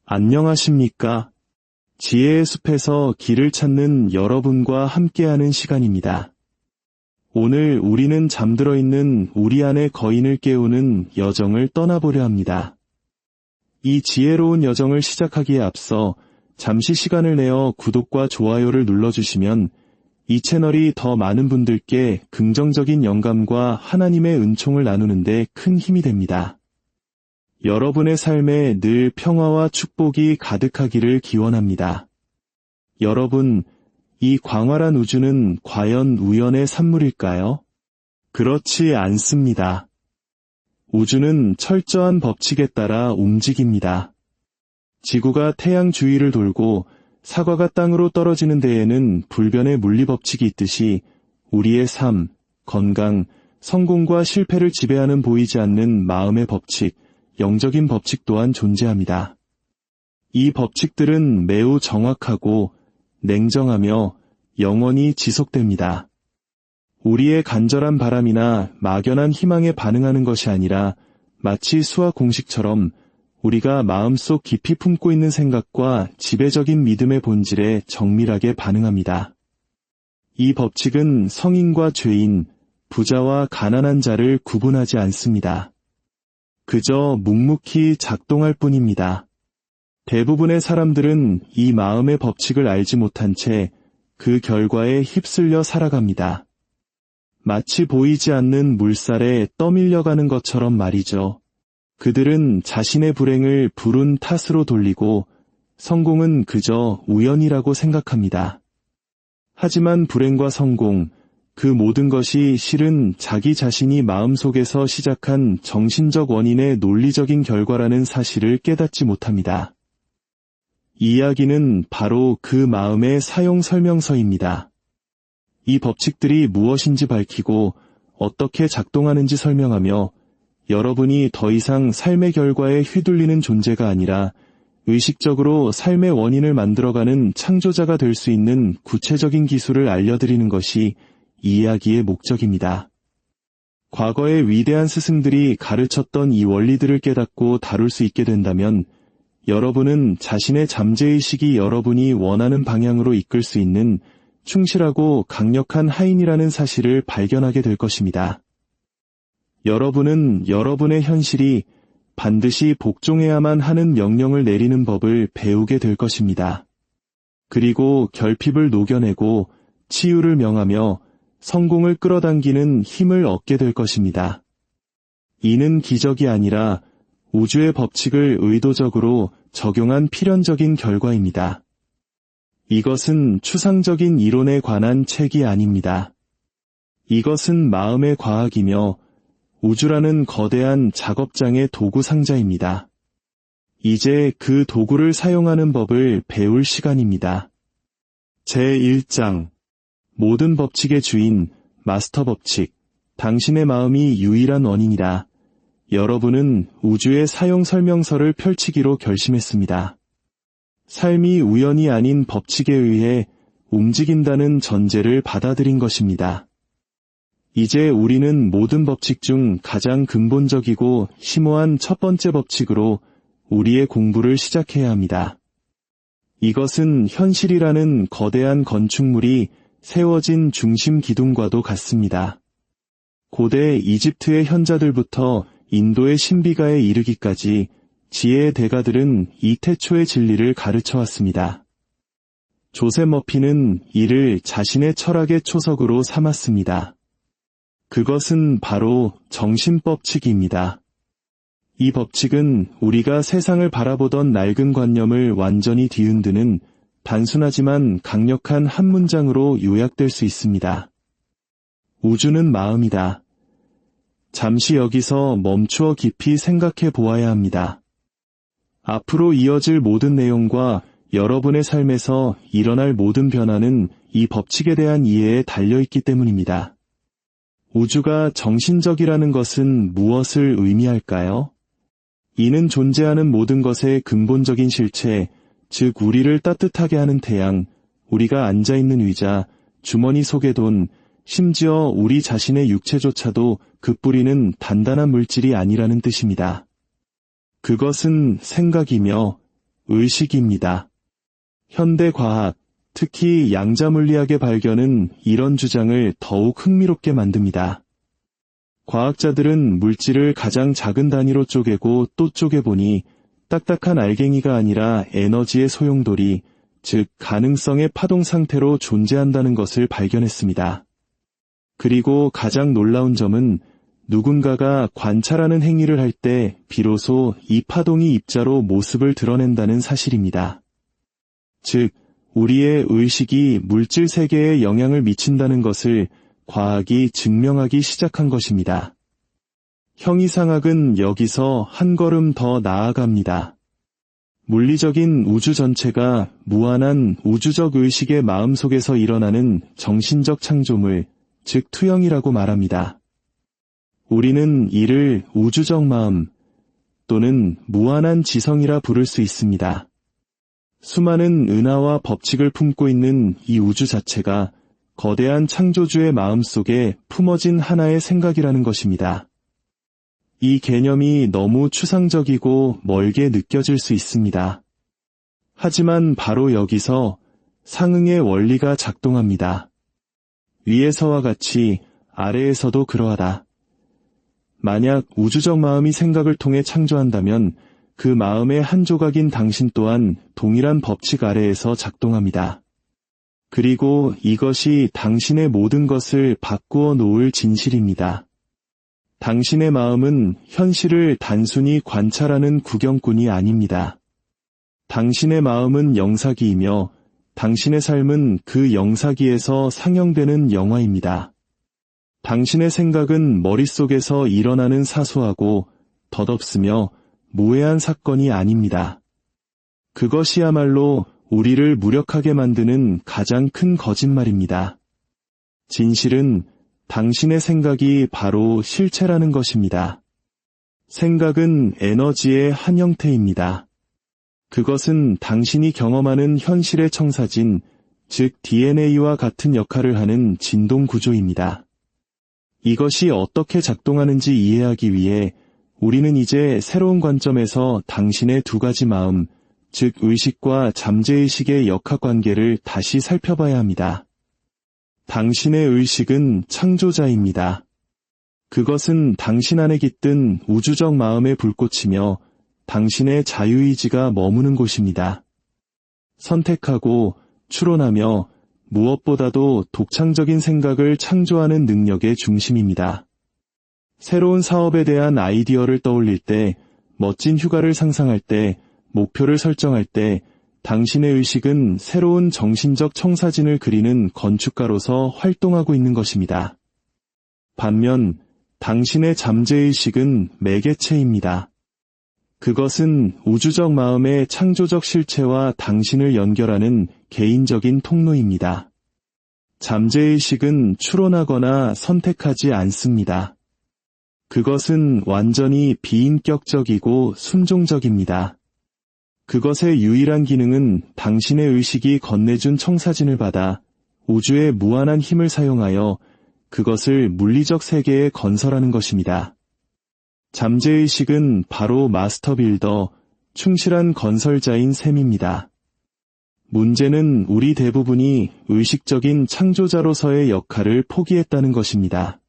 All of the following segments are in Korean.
안녕하십니까? 지혜의 숲에서 길을 찾는 여러분과 함께하는 시간입니다. 오늘 우리는 잠들어 있는 우리 안의 거인을 깨우는 여정을 떠나보려 합니다. 이 지혜로운 여정을 시작하기에 앞서 잠시 시간을 내어 구독과 좋아요를 눌러주시면 이 채널이 더 많은 분들께 긍정적인 영감과 하나님의 은총을 나누는데 큰 힘이 됩니다. 여러분의 삶에 늘 평화와 축복이 가득하기를 기원합니다. 여러분, 이 광활한 우주는 과연 우연의 산물일까요? 그렇지 않습니다. 우주는 철저한 법칙에 따라 움직입니다. 지구가 태양 주위를 돌고 사과가 땅으로 떨어지는 데에는 불변의 물리법칙이 있듯이 우리의 삶, 건강, 성공과 실패를 지배하는 보이지 않는 마음의 법칙, 영적인 법칙 또한 존재합니다. 이 법칙들은 매우 정확하고 냉정하며 영원히 지속됩니다. 우리의 간절한 바람이나 막연한 희망에 반응하는 것이 아니라 마치 수학 공식처럼 우리가 마음속 깊이 품고 있는 생각과 지배적인 믿음의 본질에 정밀하게 반응합니다. 이 법칙은 성인과 죄인, 부자와 가난한 자를 구분하지 않습니다. 그저 묵묵히 작동할 뿐입니다. 대부분의 사람들은 이 마음의 법칙을 알지 못한 채 그 결과에 휩쓸려 살아갑니다. 마치 보이지 않는 물살에 떠밀려가는 것처럼 말이죠. 그들은 자신의 불행을 불운 탓으로 돌리고 성공은 그저 우연이라고 생각합니다. 하지만 불행과 성공, 그 모든 것이 실은 자기 자신이 마음속에서 시작한 정신적 원인의 논리적인 결과라는 사실을 깨닫지 못합니다. 이야기는 바로 그 마음의 사용 설명서입니다. 이 법칙들이 무엇인지 밝히고 어떻게 작동하는지 설명하며 여러분이 더 이상 삶의 결과에 휘둘리는 존재가 아니라 의식적으로 삶의 원인을 만들어가는 창조자가 될 수 있는 구체적인 기술을 알려드리는 것이 이 이야기의 목적입니다. 과거의 위대한 스승들이 가르쳤던 이 원리들을 깨닫고 다룰 수 있게 된다면 여러분은 자신의 잠재의식이 여러분이 원하는 방향으로 이끌 수 있는 충실하고 강력한 하인이라는 사실을 발견하게 될 것입니다. 여러분은 여러분의 현실이 반드시 복종해야만 하는 명령을 내리는 법을 배우게 될 것입니다. 그리고 결핍을 녹여내고 치유를 명하며 성공을 끌어당기는 힘을 얻게 될 것입니다. 이는 기적이 아니라 우주의 법칙을 의도적으로 적용한 필연적인 결과입니다. 이것은 추상적인 이론에 관한 책이 아닙니다. 이것은 마음의 과학이며 우주라는 거대한 작업장의 도구 상자입니다. 이제 그 도구를 사용하는 법을 배울 시간입니다. 제1장 모든 법칙의 주인, 마스터 법칙, 당신의 마음이 유일한 원인이다. 여러분은 우주의 사용 설명서를 펼치기로 결심했습니다. 삶이 우연이 아닌 법칙에 의해 움직인다는 전제를 받아들인 것입니다. 이제 우리는 모든 법칙 중 가장 근본적이고 심오한 첫 번째 법칙으로 우리의 공부를 시작해야 합니다. 이것은 현실이라는 거대한 건축물이 세워진 중심 기둥과도 같습니다. 고대 이집트의 현자들부터 인도의 신비가에 이르기까지 지혜의 대가들은 이 태초의 진리를 가르쳐왔습니다. 조셉 머피는 이를 자신의 철학의 초석으로 삼았습니다. 그것은 바로 정신법칙입니다. 이 법칙은 우리가 세상을 바라보던 낡은 관념을 완전히 뒤흔드는 단순하지만 강력한 한 문장으로 요약될 수 있습니다. 우주는 마음이다. 잠시 여기서 멈추어 깊이 생각해 보아야 합니다. 앞으로 이어질 모든 내용과 여러분의 삶에서 일어날 모든 변화는 이 법칙에 대한 이해에 달려있기 때문입니다. 우주가 정신적이라는 것은 무엇을 의미할까요? 이는 존재하는 모든 것의 근본적인 실체, 즉 우리를 따뜻하게 하는 태양, 우리가 앉아있는 의자, 주머니 속의 돈, 심지어 우리 자신의 육체조차도 그 뿌리는 단단한 물질이 아니라는 뜻입니다. 그것은 생각이며 의식입니다. 현대 과학, 특히 양자물리학의 발견은 이런 주장을 더욱 흥미롭게 만듭니다. 과학자들은 물질을 가장 작은 단위로 쪼개고 또 쪼개보니 딱딱한 알갱이가 아니라 에너지의 소용돌이, 즉 가능성의 파동 상태로 존재한다는 것을 발견했습니다. 그리고 가장 놀라운 점은 누군가가 관찰하는 행위를 할 때 비로소 이 파동이 입자로 모습을 드러낸다는 사실입니다. 즉, 우리의 의식이 물질 세계에 영향을 미친다는 것을 과학이 증명하기 시작한 것입니다. 형이상학은 여기서 한 걸음 더 나아갑니다. 물리적인 우주 전체가 무한한 우주적 의식의 마음속에서 일어나는 정신적 창조물, 즉 투영이라고 말합니다. 우리는 이를 우주적 마음 또는 무한한 지성이라 부를 수 있습니다. 수많은 은하와 법칙을 품고 있는 이 우주 자체가 거대한 창조주의 마음속에 품어진 하나의 생각이라는 것입니다. 이 개념이 너무 추상적이고 멀게 느껴질 수 있습니다. 하지만 바로 여기서 상응의 원리가 작동합니다. 위에서와 같이 아래에서도 그러하다. 만약 우주적 마음이 생각을 통해 창조한다면 그 마음의 한 조각인 당신 또한 동일한 법칙 아래에서 작동합니다. 그리고 이것이 당신의 모든 것을 바꾸어 놓을 진실입니다. 당신의 마음은 현실을 단순히 관찰하는 구경꾼이 아닙니다. 당신의 마음은 영사기이며 당신의 삶은 그 영사기에서 상영되는 영화입니다. 당신의 생각은 머릿속에서 일어나는 사소하고 덧없으며 무해한 사건이 아닙니다. 그것이야말로 우리를 무력하게 만드는 가장 큰 거짓말입니다. 진실은 당신의 생각이 바로 실체라는 것입니다. 생각은 에너지의 한 형태입니다. 그것은 당신이 경험하는 현실의 청사진, 즉 DNA와 같은 역할을 하는 진동 구조입니다. 이것이 어떻게 작동하는지 이해하기 위해 우리는 이제 새로운 관점에서 당신의 두 가지 마음, 즉 의식과 잠재의식의 역학관계를 다시 살펴봐야 합니다. 당신의 의식은 창조자입니다. 그것은 당신 안에 깃든 우주적 마음의 불꽃이며 당신의 자유의지가 머무는 곳입니다. 선택하고 추론하며 무엇보다도 독창적인 생각을 창조하는 능력의 중심입니다. 새로운 사업에 대한 아이디어를 떠올릴 때, 멋진 휴가를 상상할 때, 목표를 설정할 때, 당신의 의식은 새로운 정신적 청사진을 그리는 건축가로서 활동하고 있는 것입니다. 반면 당신의 잠재의식은 매개체입니다. 그것은 우주적 마음의 창조적 실체와 당신을 연결하는 개인적인 통로입니다. 잠재의식은 추론하거나 선택하지 않습니다. 그것은 완전히 비인격적이고 순종적입니다. 그것의 유일한 기능은 당신의 의식이 건네준 청사진을 받아 우주의 무한한 힘을 사용하여 그것을 물리적 세계에 건설하는 것입니다. 잠재의식은 바로 마스터 빌더, 충실한 건설자인 셈입니다. 문제는 우리 대부분이 의식적인 창조자로서의 역할을 포기했다는 것입니다.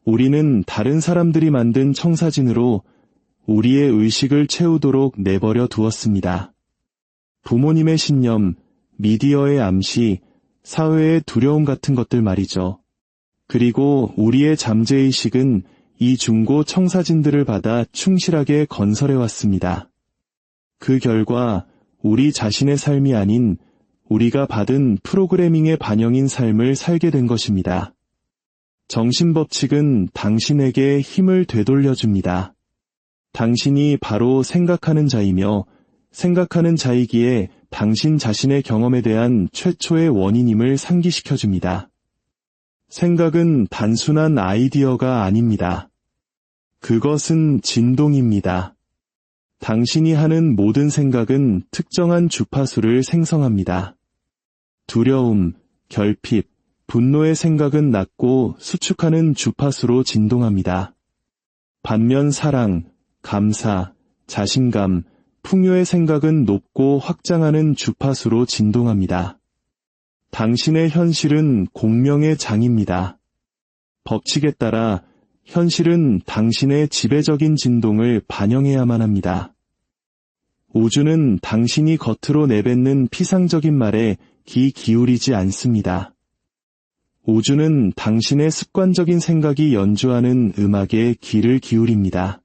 우리는 다른 사람들이 만든 청사진으로 우리의 의식을 채우도록 내버려 두었습니다. 부모님의 신념, 미디어의 암시, 사회의 두려움 같은 것들 말이죠. 그리고 우리의 잠재의식은 이 중고 청사진들을 받아 충실하게 건설해왔습니다. 그 결과 우리 자신의 삶이 아닌 우리가 받은 프로그래밍의 반영인 삶을 살게 된 것입니다. 정신법칙은 당신에게 힘을 되돌려줍니다. 당신이 바로 생각하는 자이며 생각하는 자이기에 당신 자신의 경험에 대한 최초의 원인임을 상기시켜줍니다. 생각은 단순한 아이디어가 아닙니다. 그것은 진동입니다. 당신이 하는 모든 생각은 특정한 주파수를 생성합니다. 두려움, 결핍, 분노의 생각은 낮고 수축하는 주파수로 진동합니다. 반면 사랑, 감사, 자신감, 풍요의 생각은 높고 확장하는 주파수로 진동합니다. 당신의 현실은 공명의 장입니다. 법칙에 따라 현실은 당신의 지배적인 진동을 반영해야만 합니다. 우주는 당신이 겉으로 내뱉는 피상적인 말에 귀 기울이지 않습니다. 우주는 당신의 습관적인 생각이 연주하는 음악에 귀를 기울입니다.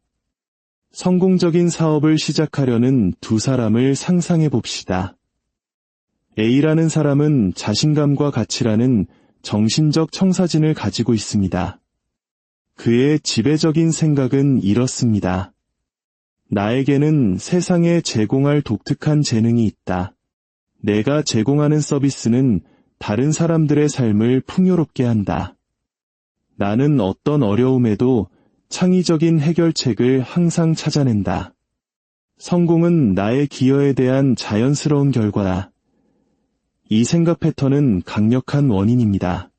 성공적인 사업을 시작하려는 두 사람을 상상해 봅시다. A라는 사람은 자신감과 가치라는 정신적 청사진을 가지고 있습니다. 그의 지배적인 생각은 이렇습니다. 나에게는 세상에 제공할 독특한 재능이 있다. 내가 제공하는 서비스는 다른 사람들의 삶을 풍요롭게 한다. 나는 어떤 어려움에도 창의적인 해결책을 항상 찾아낸다. 성공은 나의 기여에 대한 자연스러운 결과다. 이 생각 패턴은 강력한 원인입니다.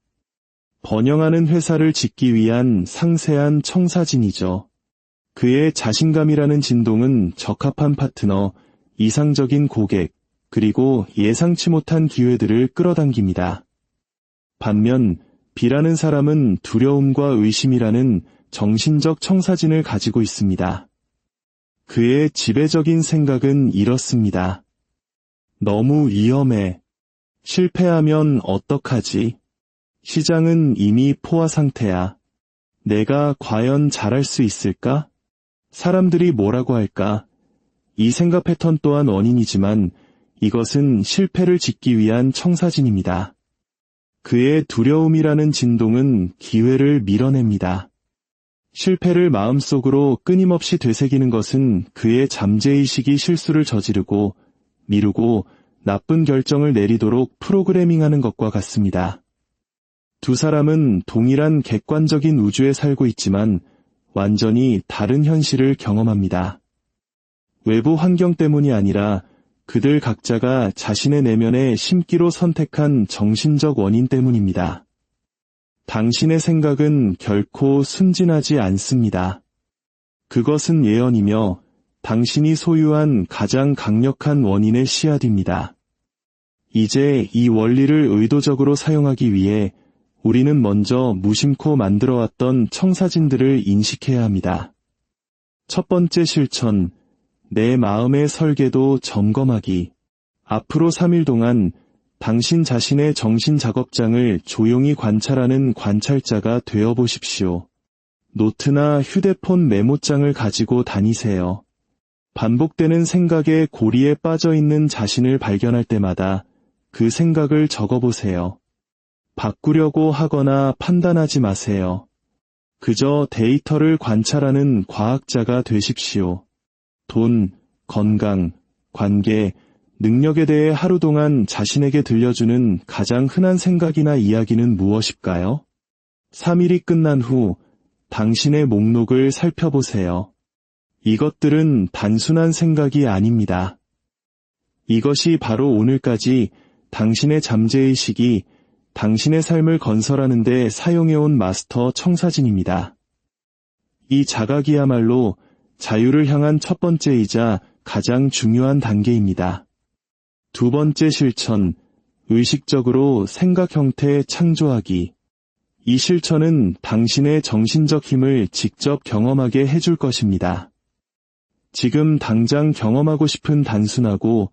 번영하는 회사를 짓기 위한 상세한 청사진이죠. 그의 자신감이라는 진동은 적합한 파트너, 이상적인 고객, 그리고 예상치 못한 기회들을 끌어당깁니다. 반면 B라는 사람은 두려움과 의심이라는 정신적 청사진을 가지고 있습니다. 그의 지배적인 생각은 이렇습니다. 너무 위험해. 실패하면 어떡하지? 시장은 이미 포화 상태야. 내가 과연 잘할 수 있을까? 사람들이 뭐라고 할까? 이 생각 패턴 또한 원인이지만 이것은 실패를 짓기 위한 청사진입니다. 그의 두려움이라는 진동은 기회를 밀어냅니다. 실패를 마음속으로 끊임없이 되새기는 것은 그의 잠재의식이 실수를 저지르고 미루고 나쁜 결정을 내리도록 프로그래밍하는 것과 같습니다. 두 사람은 동일한 객관적인 우주에 살고 있지만 완전히 다른 현실을 경험합니다. 외부 환경 때문이 아니라 그들 각자가 자신의 내면에 심기로 선택한 정신적 원인 때문입니다. 당신의 생각은 결코 순진하지 않습니다. 그것은 예언이며 당신이 소유한 가장 강력한 원인의 씨앗입니다. 이제 이 원리를 의도적으로 사용하기 위해 우리는 먼저 무심코 만들어왔던 청사진들을 인식해야 합니다. 첫 번째 실천, 내 마음의 설계도 점검하기. 앞으로 3일 동안 당신 자신의 정신 작업장을 조용히 관찰하는 관찰자가 되어보십시오. 노트나 휴대폰 메모장을 가지고 다니세요. 반복되는 생각의 고리에 빠져있는 자신을 발견할 때마다 그 생각을 적어보세요. 바꾸려고 하거나 판단하지 마세요. 그저 데이터를 관찰하는 과학자가 되십시오. 돈, 건강, 관계, 능력에 대해 하루 동안 자신에게 들려주는 가장 흔한 생각이나 이야기는 무엇일까요? 3일이 끝난 후 당신의 목록을 살펴보세요. 이것들은 단순한 생각이 아닙니다. 이것이 바로 오늘까지 당신의 잠재의식이 당신의 삶을 건설하는 데 사용해온 마스터 청사진입니다. 이 자각이야말로 자유를 향한 첫 번째이자 가장 중요한 단계입니다. 두 번째 실천, 의식적으로 생각 형태 창조하기. 이 실천은 당신의 정신적 힘을 직접 경험하게 해줄 것입니다. 지금 당장 경험하고 싶은 단순하고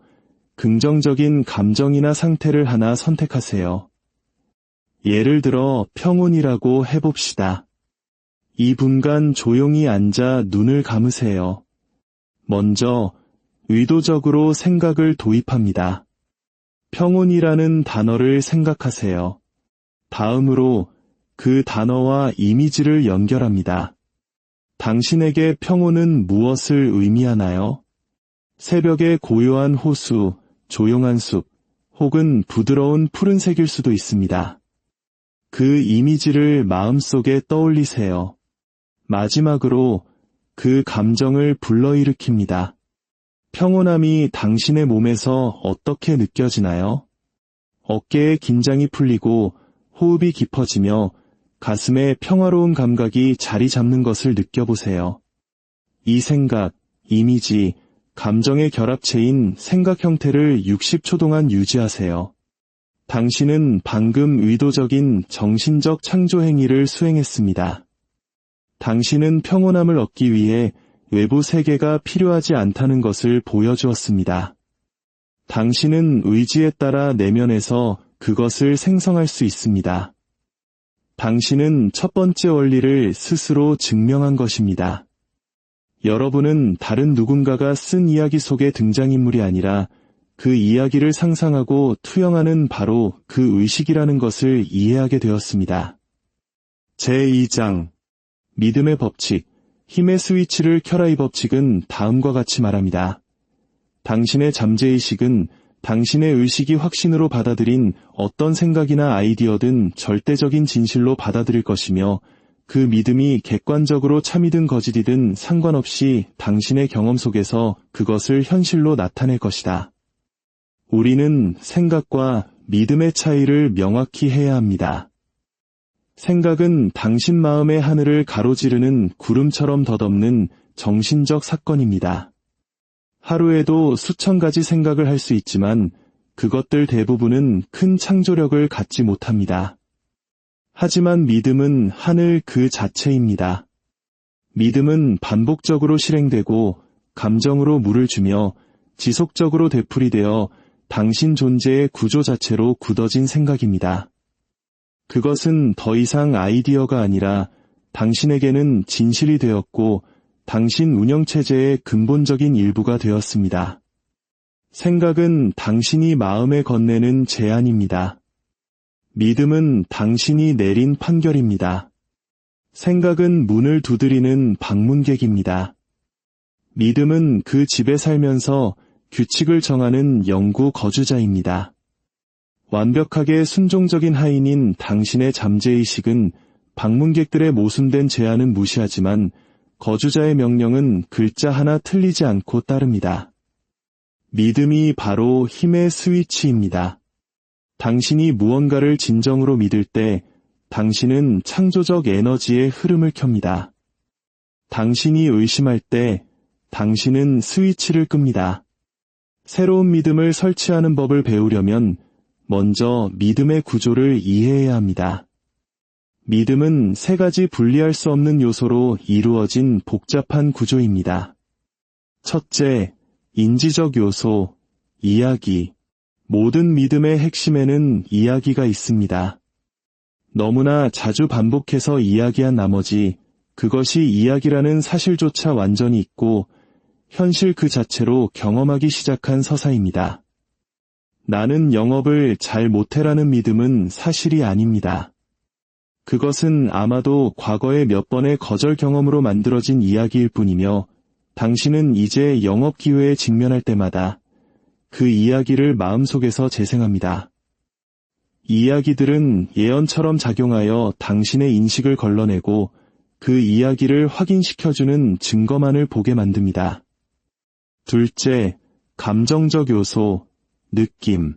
긍정적인 감정이나 상태를 하나 선택하세요. 예를 들어 평온이라고 해봅시다. 2분간 조용히 앉아 눈을 감으세요. 먼저 의도적으로 생각을 도입합니다. 평온이라는 단어를 생각하세요. 다음으로 그 단어와 이미지를 연결합니다. 당신에게 평온은 무엇을 의미하나요? 새벽의 고요한 호수, 조용한 숲, 혹은 부드러운 푸른색일 수도 있습니다. 그 이미지를 마음속에 떠올리세요. 마지막으로 그 감정을 불러일으킵니다. 평온함이 당신의 몸에서 어떻게 느껴지나요? 어깨의 긴장이 풀리고 호흡이 깊어지며 가슴에 평화로운 감각이 자리 잡는 것을 느껴보세요. 이 생각, 이미지, 감정의 결합체인 생각 형태를 60초 동안 유지하세요. 당신은 방금 의도적인 정신적 창조 행위를 수행했습니다. 당신은 평온함을 얻기 위해 외부 세계가 필요하지 않다는 것을 보여주었습니다. 당신은 의지에 따라 내면에서 그것을 생성할 수 있습니다. 당신은 첫 번째 원리를 스스로 증명한 것입니다. 여러분은 다른 누군가가 쓴 이야기 속의 등장인물이 아니라 그 이야기를 상상하고 투영하는 바로 그 의식이라는 것을 이해하게 되었습니다. 제2장 믿음의 법칙, 힘의 스위치를 켜라. 이 법칙은 다음과 같이 말합니다. 당신의 잠재의식은 당신의 의식이 확신으로 받아들인 어떤 생각이나 아이디어든 절대적인 진실로 받아들일 것이며 그 믿음이 객관적으로 참이든 거짓이든 상관없이 당신의 경험 속에서 그것을 현실로 나타낼 것이다. 우리는 생각과 믿음의 차이를 명확히 해야 합니다. 생각은 당신 마음의 하늘을 가로지르는 구름처럼 덧없는 정신적 사건입니다. 하루에도 수천 가지 생각을 할 수 있지만 그것들 대부분은 큰 창조력을 갖지 못합니다. 하지만 믿음은 하늘 그 자체입니다. 믿음은 반복적으로 실행되고 감정으로 물을 주며 지속적으로 되풀이되어 당신 존재의 구조 자체로 굳어진 생각입니다. 그것은 더 이상 아이디어가 아니라 당신에게는 진실이 되었고 당신 운영체제의 근본적인 일부가 되었습니다. 생각은 당신이 마음에 건네는 제안입니다. 믿음은 당신이 내린 판결입니다. 생각은 문을 두드리는 방문객입니다. 믿음은 그 집에 살면서 규칙을 정하는 영구 거주자입니다. 완벽하게 순종적인 하인인 당신의 잠재의식은 방문객들의 모순된 제안은 무시하지만 거주자의 명령은 글자 하나 틀리지 않고 따릅니다. 믿음이 바로 힘의 스위치입니다. 당신이 무언가를 진정으로 믿을 때 당신은 창조적 에너지의 흐름을 켭니다. 당신이 의심할 때 당신은 스위치를 끕니다. 새로운 믿음을 설치하는 법을 배우려면 먼저 믿음의 구조를 이해해야 합니다. 믿음은 세 가지 분리할 수 없는 요소로 이루어진 복잡한 구조입니다. 첫째, 인지적 요소, 이야기. 모든 믿음의 핵심에는 이야기가 있습니다. 너무나 자주 반복해서 이야기한 나머지 그것이 이야기라는 사실조차 완전히 잊고 현실 그 자체로 경험하기 시작한 서사입니다. 나는 영업을 잘 못해라는 믿음은 사실이 아닙니다. 그것은 아마도 과거의 몇 번의 거절 경험으로 만들어진 이야기일 뿐이며 당신은 이제 영업 기회에 직면할 때마다 그 이야기를 마음속에서 재생합니다. 이야기들은 예언처럼 작용하여 당신의 인식을 걸러내고 그 이야기를 확인시켜주는 증거만을 보게 만듭니다. 둘째, 감정적 요소, 느낌.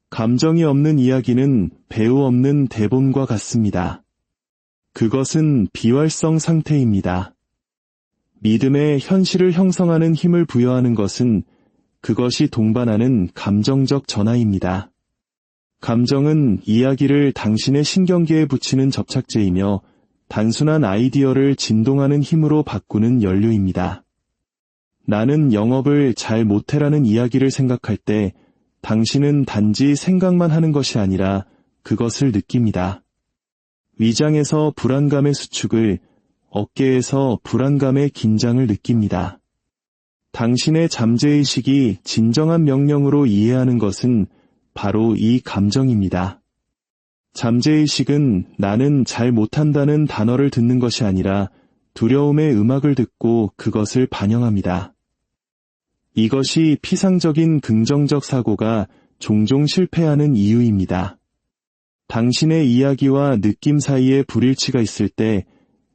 감정이 없는 이야기는 배우 없는 대본과 같습니다. 그것은 비활성 상태입니다. 믿음의 현실을 형성하는 힘을 부여하는 것은 그것이 동반하는 감정적 전하입니다. 감정은 이야기를 당신의 신경계에 붙이는 접착제이며 단순한 아이디어를 진동하는 힘으로 바꾸는 연료입니다. 나는 영업을 잘 못해라는 이야기를 생각할 때 당신은 단지 생각만 하는 것이 아니라 그것을 느낍니다. 위장에서 불안감의 수축을, 어깨에서 불안감의 긴장을 느낍니다. 당신의 잠재의식이 진정한 명령으로 이해하는 것은 바로 이 감정입니다. 잠재의식은 나는 잘 못한다는 단어를 듣는 것이 아니라 두려움의 음악을 듣고 그것을 반영합니다. 이것이 피상적인 긍정적 사고가 종종 실패하는 이유입니다. 당신의 이야기와 느낌 사이에 불일치가 있을 때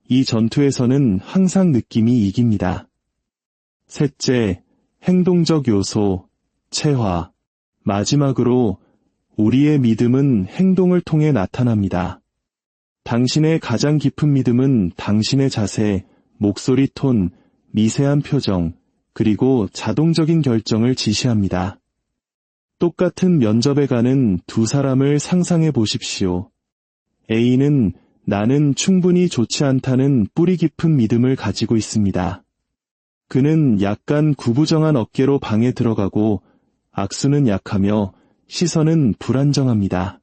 이 전투에서는 항상 느낌이 이깁니다. 셋째, 행동적 요소, 체화. 마지막으로 우리의 믿음은 행동을 통해 나타납니다. 당신의 가장 깊은 믿음은 당신의 자세, 목소리 톤, 미세한 표정, 그리고 자동적인 결정을 지시합니다. 똑같은 면접에 가는 두 사람을 상상해 보십시오. A는 나는 충분히 좋지 않다는 뿌리 깊은 믿음을 가지고 있습니다. 그는 약간 구부정한 어깨로 방에 들어가고 악수는 약하며 시선은 불안정합니다.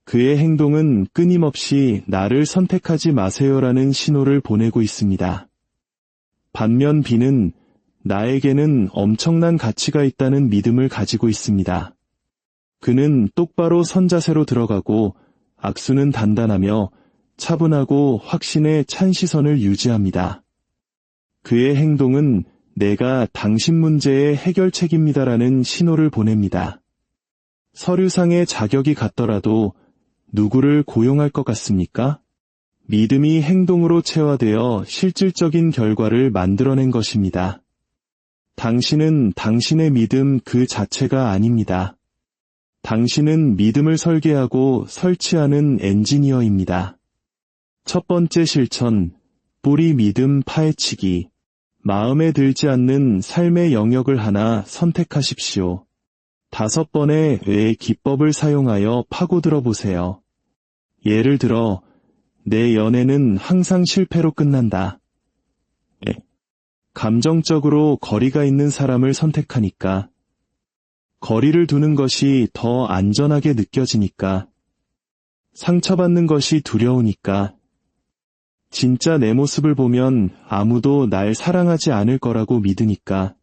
그의 행동은 끊임없이 나를 선택하지 마세요라는 신호를 보내고 있습니다. 반면 B는 나에게는 엄청난 가치가 있다는 믿음을 가지고 있습니다. 그는 똑바로 선 자세로 들어가고 악수는 단단하며 차분하고 확신에 찬 시선을 유지합니다. 그의 행동은 내가 당신 문제의 해결책입니다라는 신호를 보냅니다. 서류상의 자격이 같더라도 누구를 고용할 것 같습니까? 믿음이 행동으로 체화되어 실질적인 결과를 만들어낸 것입니다. 당신은 당신의 믿음 그 자체가 아닙니다. 당신은 믿음을 설계하고 설치하는 엔지니어입니다. 첫 번째 실천, 뿌리 믿음 파헤치기. 마음에 들지 않는 삶의 영역을 하나 선택하십시오. 5번의 왜 기법을 사용하여 파고들어 보세요. 예를 들어, 내 연애는 항상 실패로 끝난다. 감정적으로 거리가 있는 사람을 선택하니까. 거리를 두는 것이 더 안전하게 느껴지니까. 상처받는 것이 두려우니까. 진짜 내 모습을 보면 아무도 날 사랑하지 않을 거라고 믿으니까.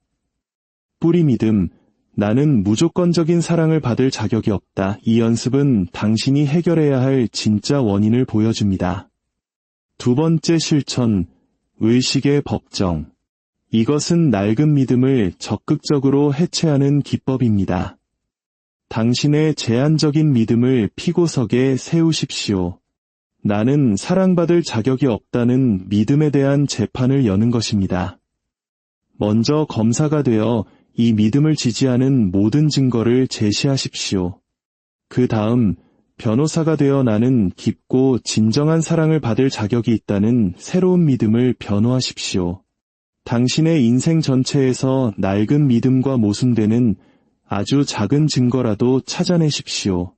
뿌리 믿음, 나는 무조건적인 사랑을 받을 자격이 없다. 이 연습은 당신이 해결해야 할 진짜 원인을 보여줍니다. 두 번째 실천, 의식의 법정. 이것은 낡은 믿음을 적극적으로 해체하는 기법입니다. 당신의 제한적인 믿음을 피고석에 세우십시오. 나는 사랑받을 자격이 없다는 믿음에 대한 재판을 여는 것입니다. 먼저 검사가 되어 이 믿음을 지지하는 모든 증거를 제시하십시오. 그 다음 변호사가 되어 나는 깊고 진정한 사랑을 받을 자격이 있다는 새로운 믿음을 변호하십시오. 당신의 인생 전체에서 낡은 믿음과 모순되는 아주 작은 증거라도 찾아내십시오.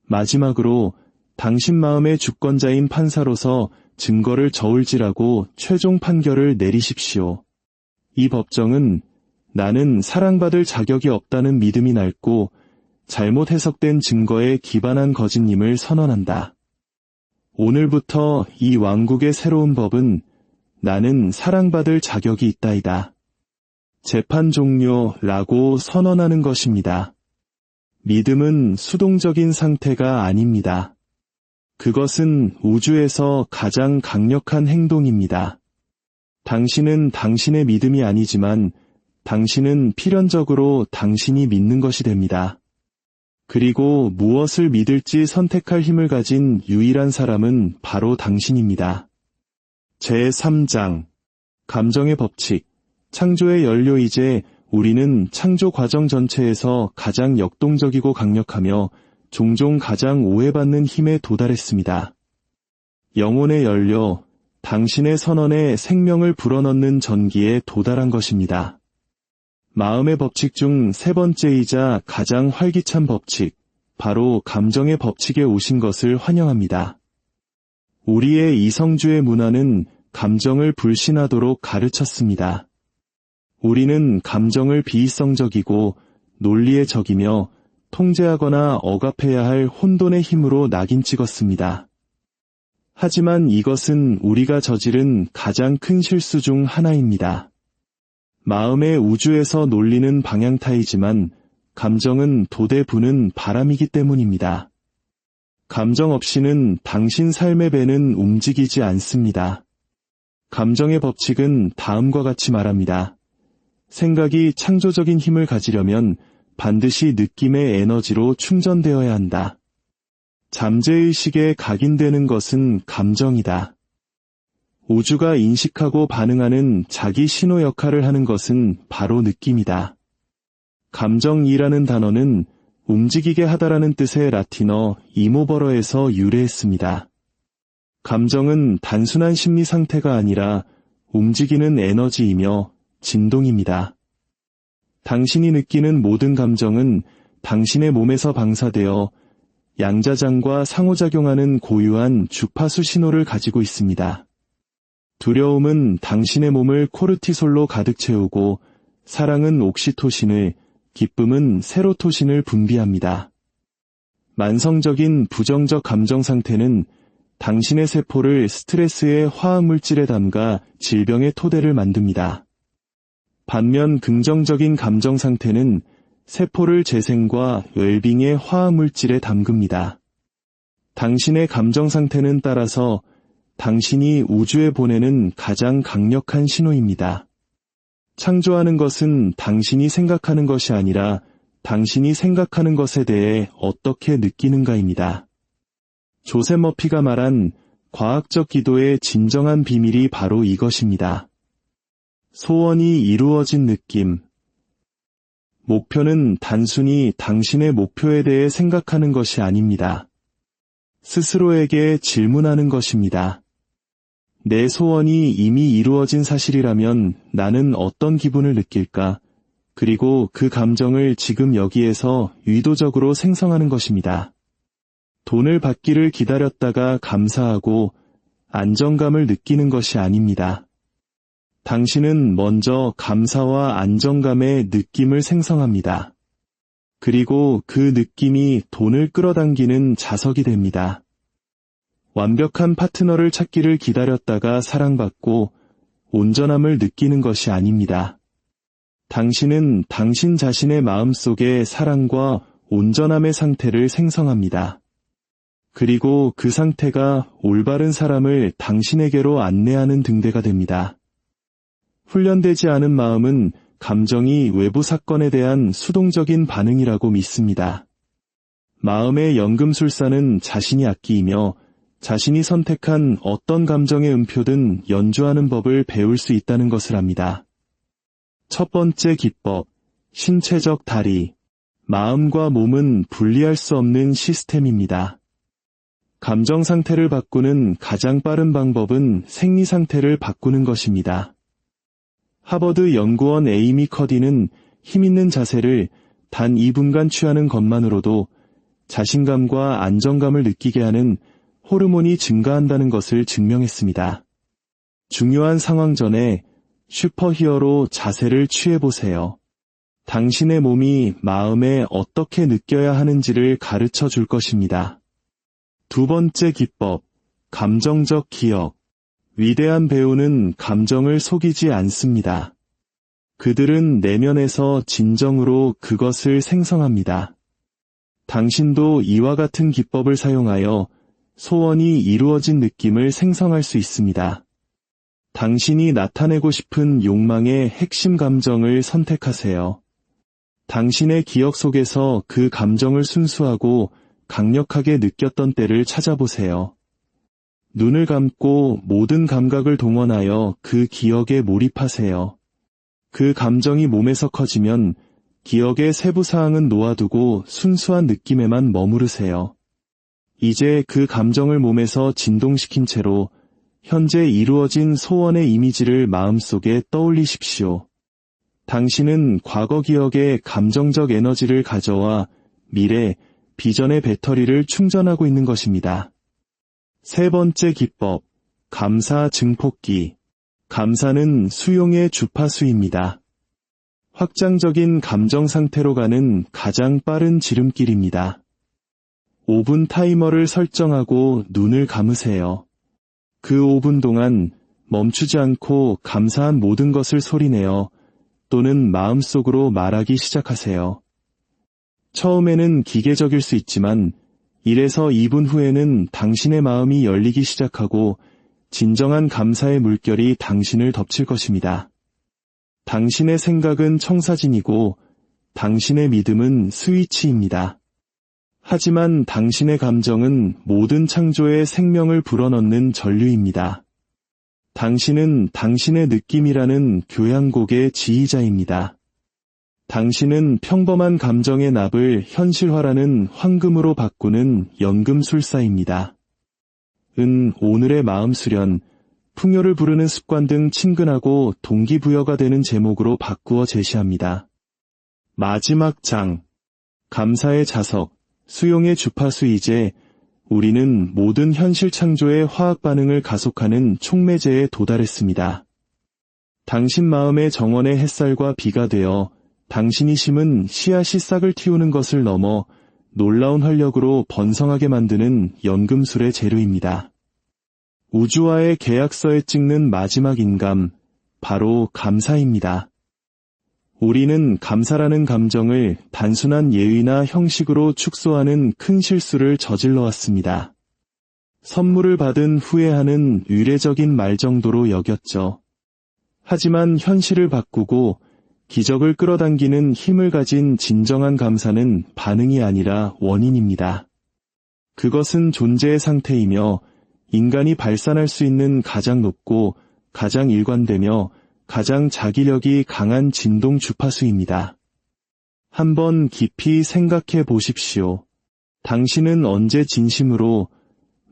마지막으로 당신 마음의 주권자인 판사로서 증거를 저울질하고 최종 판결을 내리십시오. 이 법정은 나는 사랑받을 자격이 없다는 믿음이 낡고 잘못 해석된 증거에 기반한 거짓임을 선언한다. 오늘부터 이 왕국의 새로운 법은 나는 사랑받을 자격이 있다이다. 재판 종료라고 선언하는 것입니다. 믿음은 수동적인 상태가 아닙니다. 그것은 우주에서 가장 강력한 행동입니다. 당신은 당신의 믿음이 아니지만 당신은 필연적으로 당신이 믿는 것이 됩니다. 그리고 무엇을 믿을지 선택할 힘을 가진 유일한 사람은 바로 당신입니다. 제3장 감정의 법칙 창조의 연료이제 우리는 창조 과정 전체에서 가장 역동적이고 강력하며 종종 가장 오해받는 힘에 도달했습니다. 영혼의 연료, 당신의 선언에 생명을 불어넣는 전기에 도달한 것입니다. 마음의 법칙 중 세 번째이자 가장 활기찬 법칙, 바로 감정의 법칙에 오신 것을 환영합니다. 우리의 이성주의 문화는 감정을 불신하도록 가르쳤습니다. 우리는 감정을 비이성적이고 논리의 적이며 통제하거나 억압해야 할 혼돈의 힘으로 낙인 찍었습니다. 하지만 이것은 우리가 저지른 가장 큰 실수 중 하나입니다. 마음의 우주에서 논리는 방향타이지만 감정은 도대 부는 바람이기 때문입니다. 감정 없이는 당신 삶의 배는 움직이지 않습니다. 감정의 법칙은 다음과 같이 말합니다. 생각이 창조적인 힘을 가지려면 반드시 느낌의 에너지로 충전되어야 한다. 잠재의식에 각인되는 것은 감정이다. 우주가 인식하고 반응하는 자기 신호 역할을 하는 것은 바로 느낌이다. 감정이라는 단어는 움직이게 하다라는 뜻의 라틴어 이모버러에서 유래했습니다. 감정은 단순한 심리 상태가 아니라 움직이는 에너지이며 진동입니다. 당신이 느끼는 모든 감정은 당신의 몸에서 방사되어 양자장과 상호작용하는 고유한 주파수 신호를 가지고 있습니다. 두려움은 당신의 몸을 코르티솔로 가득 채우고 사랑은 옥시토신을, 기쁨은 세로토신을 분비합니다. 만성적인 부정적 감정 상태는 당신의 세포를 스트레스의 화학물질에 담가 질병의 토대를 만듭니다. 반면 긍정적인 감정 상태는 세포를 재생과 웰빙의 화학물질에 담급니다. 당신의 감정 상태는 따라서 당신이 우주에 보내는 가장 강력한 신호입니다. 창조하는 것은 당신이 생각하는 것이 아니라 당신이 생각하는 것에 대해 어떻게 느끼는가입니다. 조셉 머피가 말한 과학적 기도의 진정한 비밀이 바로 이것입니다. 소원이 이루어진 느낌. 목표는 단순히 당신의 목표에 대해 생각하는 것이 아닙니다. 스스로에게 질문하는 것입니다. 내 소원이 이미 이루어진 사실이라면 나는 어떤 기분을 느낄까? 그리고 그 감정을 지금 여기에서 의도적으로 생성하는 것입니다. 돈을 받기를 기다렸다가 감사하고 안정감을 느끼는 것이 아닙니다. 당신은 먼저 감사와 안정감의 느낌을 생성합니다. 그리고 그 느낌이 돈을 끌어당기는 자석이 됩니다. 완벽한 파트너를 찾기를 기다렸다가 사랑받고 온전함을 느끼는 것이 아닙니다. 당신은 당신 자신의 마음속에 사랑과 온전함의 상태를 생성합니다. 그리고 그 상태가 올바른 사람을 당신에게로 안내하는 등대가 됩니다. 훈련되지 않은 마음은 감정이 외부 사건에 대한 수동적인 반응이라고 믿습니다. 마음의 연금술사는 자신이 아끼이며 자신이 선택한 어떤 감정의 음표든 연주하는 법을 배울 수 있다는 것을 압니다. 첫 번째 기법, 신체적 다리. 마음과 몸은 분리할 수 없는 시스템입니다. 감정 상태를 바꾸는 가장 빠른 방법은 생리 상태를 바꾸는 것입니다. 하버드 연구원 에이미 커디는 힘있는 자세를 단 2분간 취하는 것만으로도 자신감과 안정감을 느끼게 하는 호르몬이 증가한다는 것을 증명했습니다. 중요한 상황 전에 슈퍼히어로 자세를 취해보세요. 당신의 몸이 마음에 어떻게 느껴야 하는지를 가르쳐 줄 것입니다. 두 번째 기법, 감정적 기억. 위대한 배우는 감정을 속이지 않습니다. 그들은 내면에서 진정으로 그것을 생성합니다. 당신도 이와 같은 기법을 사용하여 소원이 이루어진 느낌을 생성할 수 있습니다. 당신이 나타내고 싶은 욕망의 핵심 감정을 선택하세요. 당신의 기억 속에서 그 감정을 순수하고 강력하게 느꼈던 때를 찾아보세요. 눈을 감고 모든 감각을 동원하여 그 기억에 몰입하세요. 그 감정이 몸에서 커지면 기억의 세부 사항은 놓아두고 순수한 느낌에만 머무르세요. 이제 그 감정을 몸에서 진동시킨 채로 현재 이루어진 소원의 이미지를 마음속에 떠올리십시오. 당신은 과거 기억의 감정적 에너지를 가져와 미래, 비전의 배터리를 충전하고 있는 것입니다. 세 번째 기법, 감사 증폭기. 감사는 수용의 주파수입니다. 확장적인 감정 상태로 가는 가장 빠른 지름길입니다. 5분 타이머를 설정하고 눈을 감으세요. 그 5분 동안 멈추지 않고 감사한 모든 것을 소리내어 또는 마음속으로 말하기 시작하세요. 처음에는 기계적일 수 있지만 1에서 2분 후에는 당신의 마음이 열리기 시작하고 진정한 감사의 물결이 당신을 덮칠 것입니다. 당신의 생각은 청사진이고 당신의 믿음은 스위치입니다. 하지만 당신의 감정은 모든 창조의 생명을 불어넣는 전류입니다. 당신은 당신의 느낌이라는 교향곡의 지휘자입니다. 당신은 평범한 감정의 납을 현실화라는 황금으로 바꾸는 연금술사입니다. 오늘의 마음 수련. 풍요를 부르는 습관 등 친근하고 동기부여가 되는 제목으로 바꾸어 제시합니다. 마지막 장. 감사의 자석, 수용의 주파수. 이제 우리는 모든 현실 창조의 화학 반응을 가속하는 촉매제에 도달했습니다. 당신 마음의 정원의 햇살과 비가 되어 당신이 심은 씨앗이 싹을 틔우는 것을 넘어 놀라운 활력으로 번성하게 만드는 연금술의 재료입니다. 우주와의 계약서에 찍는 마지막 인감, 바로 감사입니다. 우리는 감사라는 감정을 단순한 예의나 형식으로 축소하는 큰 실수를 저질러 왔습니다. 선물을 받은 후에 하는 의례적인 말 정도로 여겼죠. 하지만 현실을 바꾸고 기적을 끌어당기는 힘을 가진 진정한 감사는 반응이 아니라 원인입니다. 그것은 존재의 상태이며 인간이 발산할 수 있는 가장 높고 가장 일관되며 가장 자기력이 강한 진동 주파수입니다. 한번 깊이 생각해 보십시오. 당신은 언제 진심으로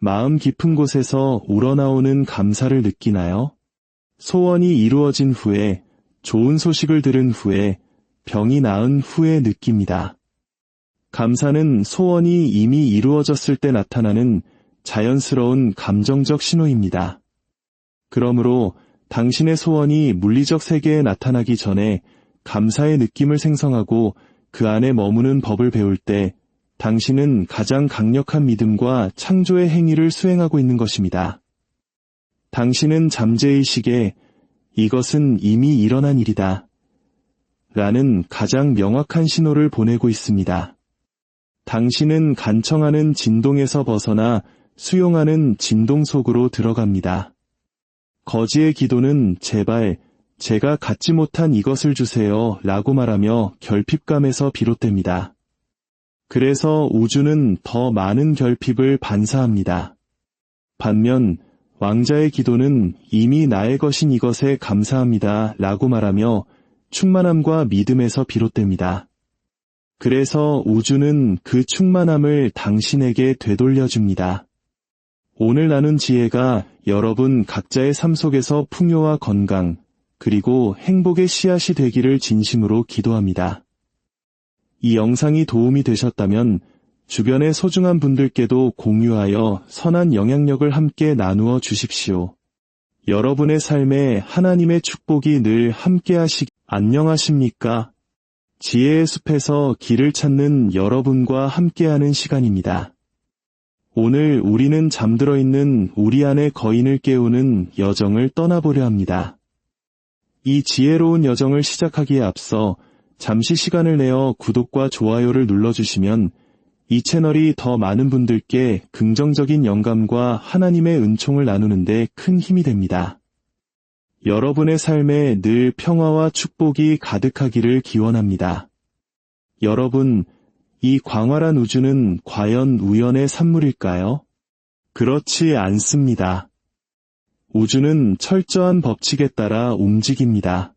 마음 깊은 곳에서 우러나오는 감사를 느끼나요? 소원이 이루어진 후에, 좋은 소식을 들은 후에, 병이 나은 후에 느낍니다. 감사는 소원이 이미 이루어졌을 때 나타나는 자연스러운 감정적 신호입니다. 그러므로 당신의 소원이 물리적 세계에 나타나기 전에 감사의 느낌을 생성하고 그 안에 머무는 법을 배울 때 당신은 가장 강력한 믿음과 창조의 행위를 수행하고 있는 것입니다. 당신은 잠재의식에 이것은 이미 일어난 일이다 라는 가장 명확한 신호를 보내고 있습니다. 당신은 간청하는 진동에서 벗어나 수용하는 진동 속으로 들어갑니다. 거지의 기도는 제발 제가 갖지 못한 이것을 주세요 라고 말하며 결핍감에서 비롯됩니다. 그래서 우주는 더 많은 결핍을 반사합니다. 반면 왕자의 기도는 이미 나의 것인 이것에 감사합니다 라고 말하며 충만함과 믿음에서 비롯됩니다. 그래서 우주는 그 충만함을 당신에게 되돌려줍니다. 오늘 나눈 지혜가 여러분 각자의 삶 속에서 풍요와 건강, 그리고 행복의 씨앗이 되기를 진심으로 기도합니다. 이 영상이 도움이 되셨다면 주변의 소중한 분들께도 공유하여 선한 영향력을 함께 나누어 주십시오. 여러분의 삶에 하나님의 축복이 늘 함께하시기. 안녕하십니까? 지혜의 숲에서 길을 찾는 여러분과 함께하는 시간입니다. 오늘 우리는 잠들어 있는 우리 안의 거인을 깨우는 여정을 떠나보려 합니다. 이 지혜로운 여정을 시작하기에 앞서 잠시 시간을 내어 구독과 좋아요를 눌러주시면 이 채널이 더 많은 분들께 긍정적인 영감과 하나님의 은총을 나누는데 큰 힘이 됩니다. 여러분의 삶에 늘 평화와 축복이 가득하기를 기원합니다. 여러분, 이 광활한 우주는 과연 우연의 산물일까요? 그렇지 않습니다. 우주는 철저한 법칙에 따라 움직입니다.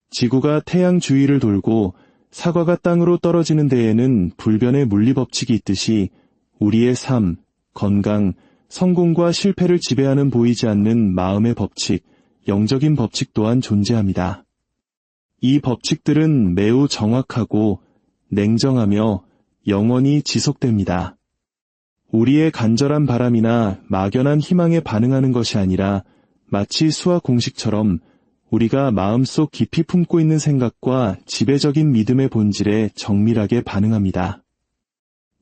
지구가 태양 주위를 돌고 사과가 땅으로 떨어지는 데에는 불변의 물리법칙이 있듯이 우리의 삶, 건강, 성공과 실패를 지배하는 보이지 않는 마음의 법칙, 영적인 법칙 또한 존재합니다. 이 법칙들은 매우 정확하고 냉정하며 영원히 지속됩니다. 우리의 간절한 바람이나 막연한 희망에 반응하는 것이 아니라 마치 수학 공식처럼 우리가 마음속 깊이 품고 있는 생각과 지배적인 믿음의 본질에 정밀하게 반응합니다.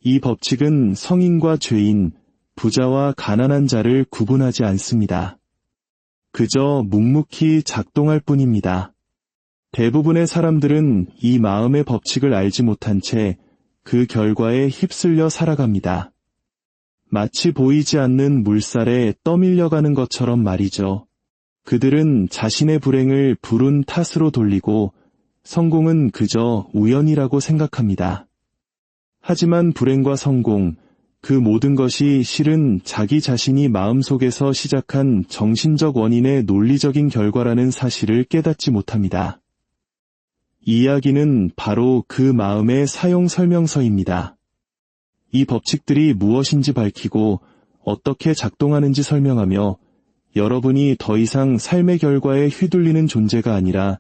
이 법칙은 성인과 죄인, 부자와 가난한 자를 구분하지 않습니다. 그저 묵묵히 작동할 뿐입니다. 대부분의 사람들은 이 마음의 법칙을 알지 못한 채 그 결과에 휩쓸려 살아갑니다. 마치 보이지 않는 물살에 떠밀려가는 것처럼 말이죠. 그들은 자신의 불행을 불운 탓으로 돌리고 성공은 그저 우연이라고 생각합니다. 하지만 불행과 성공, 그 모든 것이 실은 자기 자신이 마음속에서 시작한 정신적 원인의 논리적인 결과라는 사실을 깨닫지 못합니다. 이 이야기는 바로 그 마음의 사용 설명서입니다. 이 법칙들이 무엇인지 밝히고 어떻게 작동하는지 설명하며 여러분이 더 이상 삶의 결과에 휘둘리는 존재가 아니라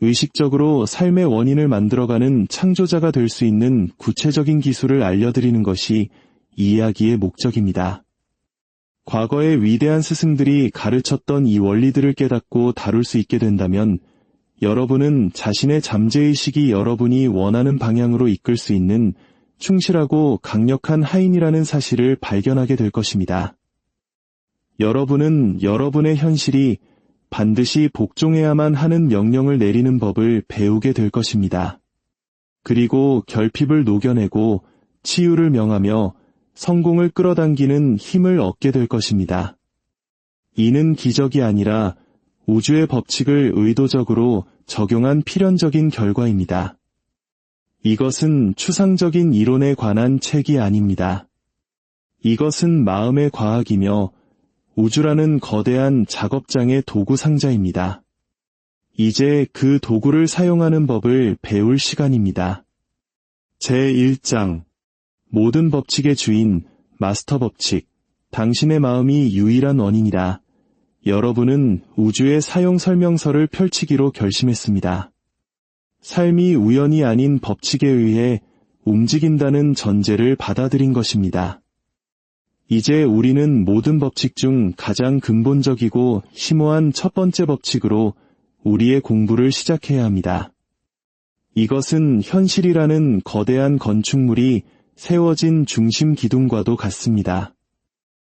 의식적으로 삶의 원인을 만들어가는 창조자가 될 수 있는 구체적인 기술을 알려드리는 것이 이 이야기의 목적입니다. 과거의 위대한 스승들이 가르쳤던 이 원리들을 깨닫고 다룰 수 있게 된다면 여러분은 자신의 잠재의식이 여러분이 원하는 방향으로 이끌 수 있는 충실하고 강력한 하인이라는 사실을 발견하게 될 것입니다. 여러분은 여러분의 현실이 반드시 복종해야만 하는 명령을 내리는 법을 배우게 될 것입니다. 그리고 결핍을 녹여내고 치유를 명하며 성공을 끌어당기는 힘을 얻게 될 것입니다. 이는 기적이 아니라 우주의 법칙을 의도적으로 적용한 필연적인 결과입니다. 이것은 추상적인 이론에 관한 책이 아닙니다. 이것은 마음의 과학이며 우주라는 거대한 작업장의 도구 상자입니다. 이제 그 도구를 사용하는 법을 배울 시간입니다. 제1장 모든 법칙의 주인, 마스터 법칙, 당신의 마음이 유일한 원인이라. 여러분은 우주의 사용 설명서를 펼치기로 결심했습니다. 삶이 우연이 아닌 법칙에 의해 움직인다는 전제를 받아들인 것입니다. 이제 우리는 모든 법칙 중 가장 근본적이고 심오한 첫 번째 법칙으로 우리의 공부를 시작해야 합니다. 이것은 현실이라는 거대한 건축물이 세워진 중심 기둥과도 같습니다.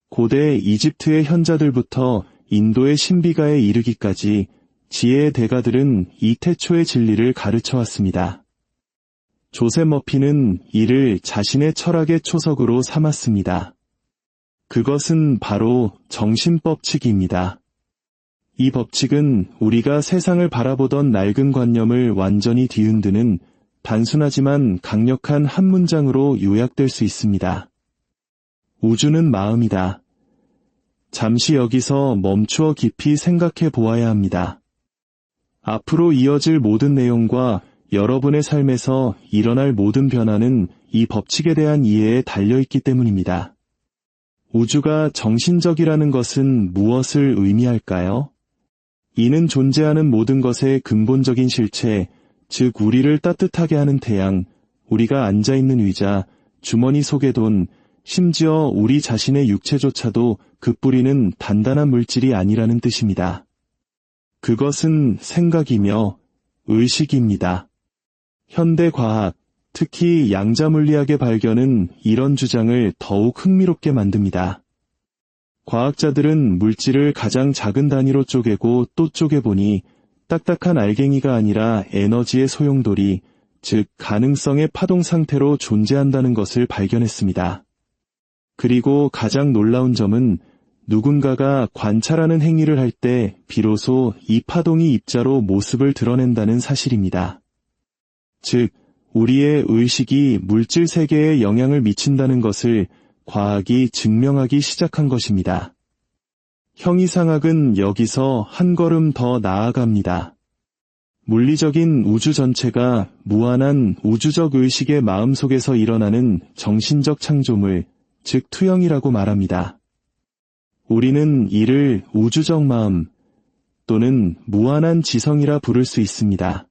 고대 이집트의 현자들부터 인도의 신비가에 이르기까지 지혜의 대가들은 이 태초의 진리를 가르쳐왔습니다. 조셉 머피는 이를 자신의 철학의 초석으로 삼았습니다. 그것은 바로 정신법칙입니다. 이 법칙은 우리가 세상을 바라보던 낡은 관념을 완전히 뒤흔드는 단순하지만 강력한 한 문장으로 요약될 수 있습니다. 우주는 마음이다. 잠시 여기서 멈추어 깊이 생각해 보아야 합니다. 앞으로 이어질 모든 내용과 여러분의 삶에서 일어날 모든 변화는 이 법칙에 대한 이해에 달려있기 때문입니다. 우주가 정신적이라는 것은 무엇을 의미할까요? 이는 존재하는 모든 것의 근본적인 실체, 즉 우리를 따뜻하게 하는 태양, 우리가 앉아있는 의자, 주머니 속의 돈, 심지어 우리 자신의 육체조차도 그 뿌리는 단단한 물질이 아니라는 뜻입니다. 그것은 생각이며 의식입니다. 현대과학, 특히 양자물리학의 발견은 이런 주장을 더욱 흥미롭게 만듭니다. 과학자들은 물질을 가장 작은 단위로 쪼개고 또 쪼개보니 딱딱한 알갱이가 아니라 에너지의 소용돌이, 즉 가능성의 파동 상태로 존재한다는 것을 발견했습니다. 그리고 가장 놀라운 점은 누군가가 관찰하는 행위를 할 때 비로소 이 파동이 입자로 모습을 드러낸다는 사실입니다. 즉, 우리의 의식이 물질 세계에 영향을 미친다는 것을 과학이 증명하기 시작한 것입니다. 형이상학은 여기서 한 걸음 더 나아갑니다. 물리적인 우주 전체가 무한한 우주적 의식의 마음속에서 일어나는 정신적 창조물, 즉 투영이라고 말합니다. 우리는 이를 우주적 마음 또는 무한한 지성이라 부를 수 있습니다.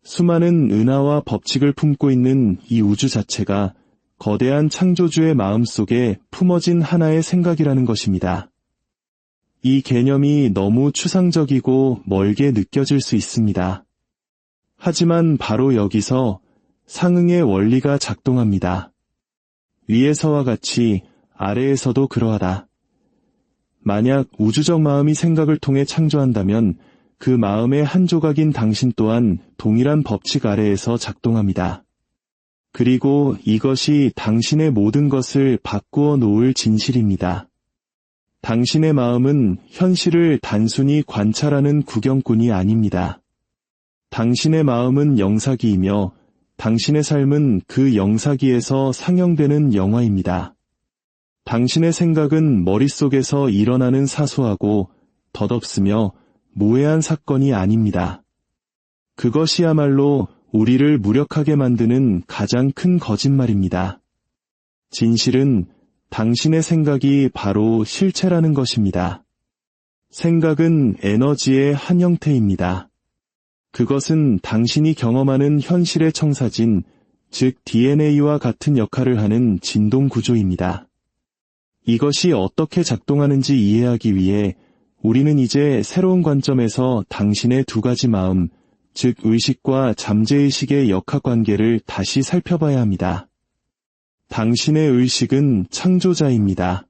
수많은 은하와 법칙을 품고 있는 이 우주 자체가 거대한 창조주의 마음속에 품어진 하나의 생각이라는 것입니다. 이 개념이 너무 추상적이고 멀게 느껴질 수 있습니다. 하지만 바로 여기서 상응의 원리가 작동합니다. 위에서와 같이 아래에서도 그러하다. 만약 우주적 마음이 생각을 통해 창조한다면 그 마음의 한 조각인 당신 또한 동일한 법칙 아래에서 작동합니다. 그리고 이것이 당신의 모든 것을 바꾸어 놓을 진실입니다. 당신의 마음은 현실을 단순히 관찰하는 구경꾼이 아닙니다. 당신의 마음은 영사기이며 당신의 삶은 그 영사기에서 상영되는 영화입니다. 당신의 생각은 머릿속에서 일어나는 사소하고 덧없으며 모해한 사건이 아닙니다. 그것이야말로 우리를 무력하게 만드는 가장 큰 거짓말입니다. 진실은 당신의 생각이 바로 실체라는 것입니다. 생각은 에너지의 한 형태입니다. 그것은 당신이 경험하는 현실의 청사진, 즉 DNA와 같은 역할을 하는 진동 구조입니다. 이것이 어떻게 작동하는지 이해하기 위해 우리는 이제 새로운 관점에서 당신의 두 가지 마음, 즉 의식과 잠재의식의 역학관계를 다시 살펴봐야 합니다. 당신의 의식은 창조자입니다.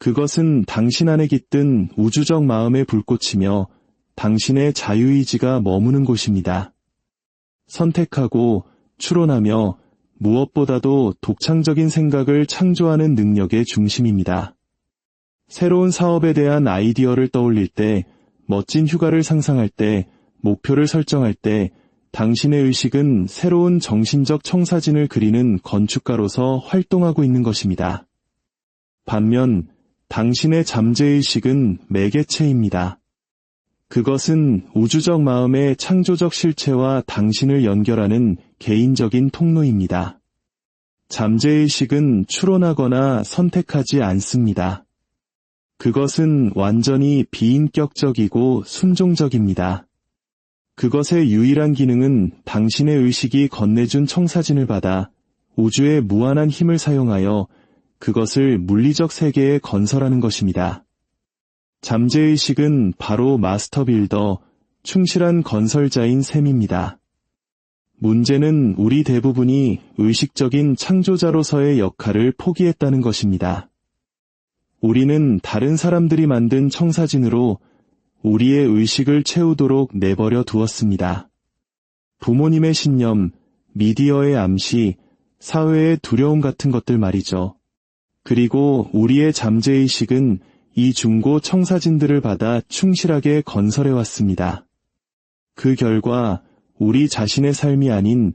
그것은 당신 안에 깃든 우주적 마음의 불꽃이며 당신의 자유의지가 머무는 곳입니다. 선택하고 추론하며 무엇보다도 독창적인 생각을 창조하는 능력의 중심입니다. 새로운 사업에 대한 아이디어를 떠올릴 때, 멋진 휴가를 상상할 때, 목표를 설정할 때, 당신의 의식은 새로운 정신적 청사진을 그리는 건축가로서 활동하고 있는 것입니다. 반면 당신의 잠재의식은 매개체입니다. 그것은 우주적 마음의 창조적 실체와 당신을 연결하는 개인적인 통로입니다. 잠재의식은 추론하거나 선택하지 않습니다. 그것은 완전히 비인격적이고 순종적입니다. 그것의 유일한 기능은 당신의 의식이 건네준 청사진을 받아 우주의 무한한 힘을 사용하여 그것을 물리적 세계에 건설하는 것입니다. 잠재의식은 바로 마스터 빌더, 충실한 건설자인 셈입니다. 문제는 우리 대부분이 의식적인 창조자로서의 역할을 포기했다는 것입니다. 우리는 다른 사람들이 만든 청사진으로 우리의 의식을 채우도록 내버려 두었습니다. 부모님의 신념, 미디어의 암시, 사회의 두려움 같은 것들 말이죠. 그리고 우리의 잠재의식은 이 중고 청사진들을 받아 충실하게 건설해왔습니다. 그 결과 우리 자신의 삶이 아닌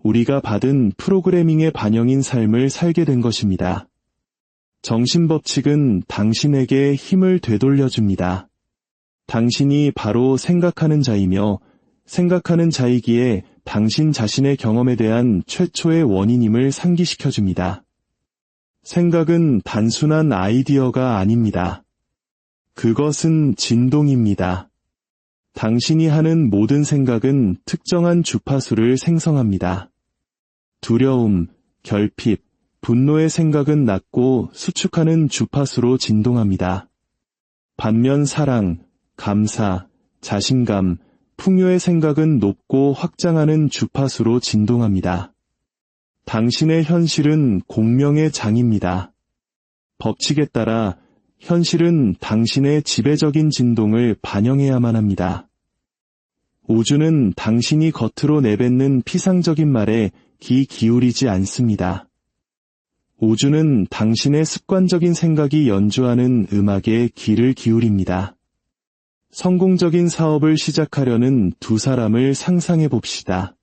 우리가 받은 프로그래밍의 반영인 삶을 살게 된 것입니다. 정신법칙은 당신에게 힘을 되돌려줍니다. 당신이 바로 생각하는 자이며 생각하는 자이기에 당신 자신의 경험에 대한 최초의 원인임을 상기시켜줍니다. 생각은 단순한 아이디어가 아닙니다. 그것은 진동입니다. 당신이 하는 모든 생각은 특정한 주파수를 생성합니다. 두려움, 결핍, 분노의 생각은 낮고 수축하는 주파수로 진동합니다. 반면 사랑, 감사, 자신감, 풍요의 생각은 높고 확장하는 주파수로 진동합니다. 당신의 현실은 공명의 장입니다. 법칙에 따라 현실은 당신의 지배적인 진동을 반영해야만 합니다. 우주는 당신이 겉으로 내뱉는 피상적인 말에 귀 기울이지 않습니다. 우주는 당신의 습관적인 생각이 연주하는 음악에 귀를 기울입니다. 성공적인 사업을 시작하려는 두 사람을 상상해 봅시다.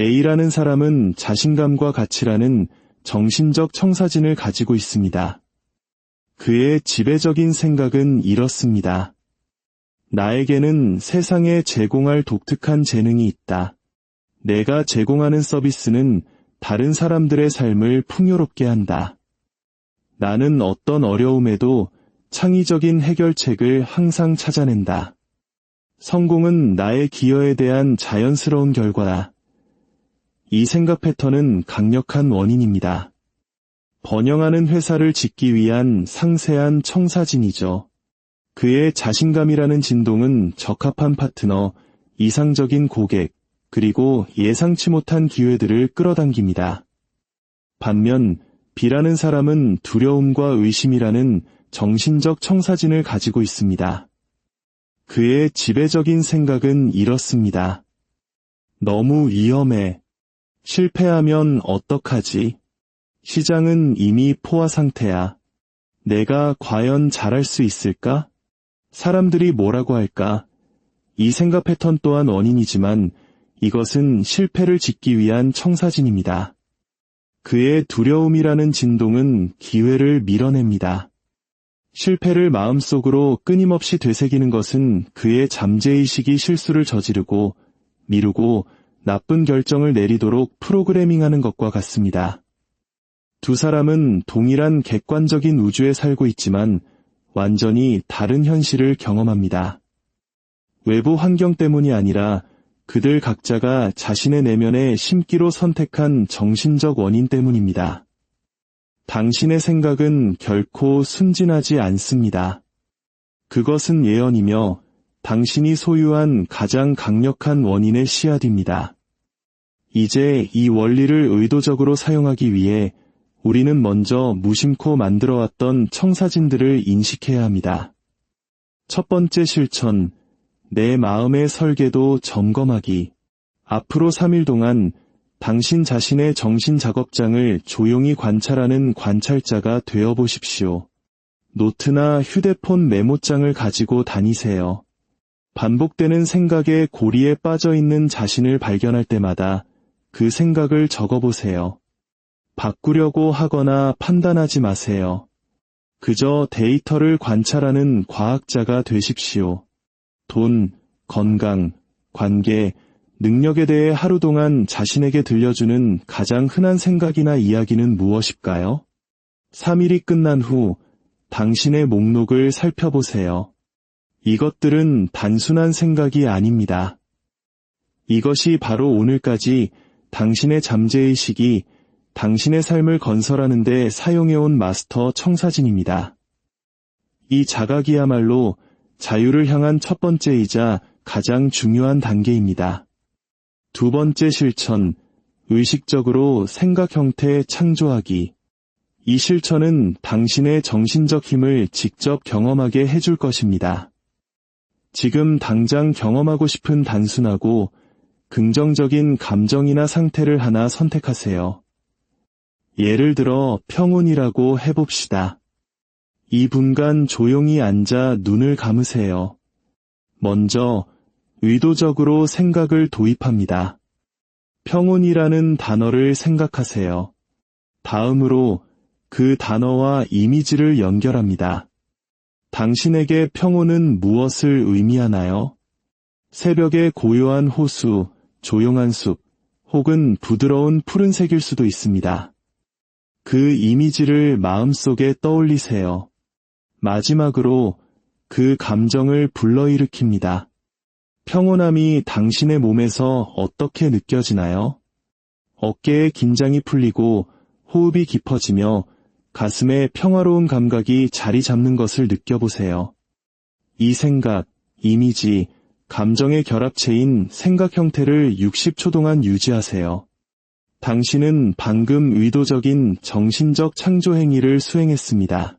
A라는 사람은 자신감과 가치라는 정신적 청사진을 가지고 있습니다. 그의 지배적인 생각은 이렇습니다. 나에게는 세상에 제공할 독특한 재능이 있다. 내가 제공하는 서비스는 다른 사람들의 삶을 풍요롭게 한다. 나는 어떤 어려움에도 창의적인 해결책을 항상 찾아낸다. 성공은 나의 기여에 대한 자연스러운 결과다. 이 생각 패턴은 강력한 원인입니다. 번영하는 회사를 짓기 위한 상세한 청사진이죠. 그의 자신감이라는 진동은 적합한 파트너, 이상적인 고객, 그리고 예상치 못한 기회들을 끌어당깁니다. 반면 B라는 사람은 두려움과 의심이라는 정신적 청사진을 가지고 있습니다. 그의 지배적인 생각은 이렇습니다. 너무 위험해. 실패하면 어떡하지? 시장은 이미 포화 상태야. 내가 과연 잘할 수 있을까? 사람들이 뭐라고 할까? 이 생각 패턴 또한 원인이지만 이것은 실패를 짓기 위한 청사진입니다. 그의 두려움이라는 진동은 기회를 밀어냅니다. 실패를 마음속으로 끊임없이 되새기는 것은 그의 잠재의식이 실수를 저지르고 미루고 나쁜 결정을 내리도록 프로그래밍하는 것과 같습니다. 두 사람은 동일한 객관적인 우주에 살고 있지만 완전히 다른 현실을 경험합니다. 외부 환경 때문이 아니라 그들 각자가 자신의 내면에 심기로 선택한 정신적 원인 때문입니다. 당신의 생각은 결코 순진하지 않습니다. 그것은 예언이며 당신이 소유한 가장 강력한 원인의 씨앗입니다. 이제 이 원리를 의도적으로 사용하기 위해 우리는 먼저 무심코 만들어왔던 청사진들을 인식해야 합니다. 첫 번째 실천, 내 마음의 설계도 점검하기. 앞으로 3일 동안 당신 자신의 정신 작업장을 조용히 관찰하는 관찰자가 되어 보십시오. 노트나 휴대폰 메모장을 가지고 다니세요. 반복되는 생각의 고리에 빠져 있는 자신을 발견할 때마다 그 생각을 적어보세요. 바꾸려고 하거나 판단하지 마세요. 그저 데이터를 관찰하는 과학자가 되십시오. 돈, 건강, 관계, 능력에 대해 하루 동안 자신에게 들려주는 가장 흔한 생각이나 이야기는 무엇일까요? 3일이 끝난 후 당신의 목록을 살펴보세요. 이것들은 단순한 생각이 아닙니다. 이것이 바로 오늘까지 당신의 잠재의식이 당신의 삶을 건설하는 데 사용해온 마스터 청사진입니다. 이 자각이야말로 자유를 향한 첫 번째이자 가장 중요한 단계입니다. 두 번째 실천, 의식적으로 생각 형태 창조하기. 이 실천은 당신의 정신적 힘을 직접 경험하게 해줄 것입니다. 지금 당장 경험하고 싶은 단순하고 긍정적인 감정이나 상태를 하나 선택하세요. 예를 들어 평온이라고 해봅시다. 2분간 조용히 앉아 눈을 감으세요. 먼저 의도적으로 생각을 도입합니다. 평온이라는 단어를 생각하세요. 다음으로 그 단어와 이미지를 연결합니다. 당신에게 평온은 무엇을 의미하나요? 새벽의 고요한 호수, 조용한 숲, 혹은 부드러운 푸른색일 수도 있습니다. 그 이미지를 마음속에 떠올리세요. 마지막으로 그 감정을 불러일으킵니다. 평온함이 당신의 몸에서 어떻게 느껴지나요? 어깨의 긴장이 풀리고 호흡이 깊어지며 가슴에 평화로운 감각이 자리 잡는 것을 느껴보세요. 이 생각, 이미지, 감정의 결합체인 생각 형태를 60초 동안 유지하세요. 당신은 방금 의도적인 정신적 창조 행위를 수행했습니다.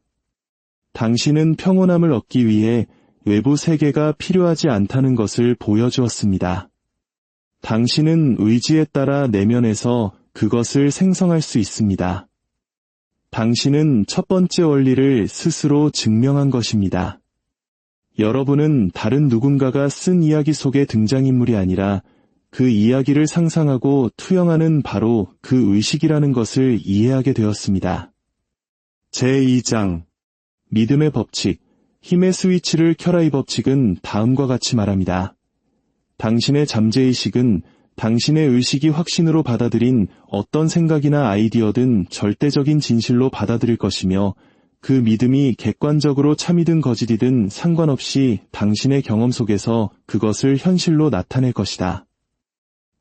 당신은 평온함을 얻기 위해 외부 세계가 필요하지 않다는 것을 보여주었습니다. 당신은 의지에 따라 내면에서 그것을 생성할 수 있습니다. 당신은 첫 번째 원리를 스스로 증명한 것입니다. 여러분은 다른 누군가가 쓴 이야기 속의 등장인물이 아니라 그 이야기를 상상하고 투영하는 바로 그 의식이라는 것을 이해하게 되었습니다. 제2장 믿음의 법칙, 힘의 스위치를 켜라. 이 법칙은 다음과 같이 말합니다. 당신의 잠재의식은 당신의 의식이 확신으로 받아들인 어떤 생각이나 아이디어든 절대적인 진실로 받아들일 것이며 그 믿음이 객관적으로 참이든 거짓이든 상관없이 당신의 경험 속에서 그것을 현실로 나타낼 것이다.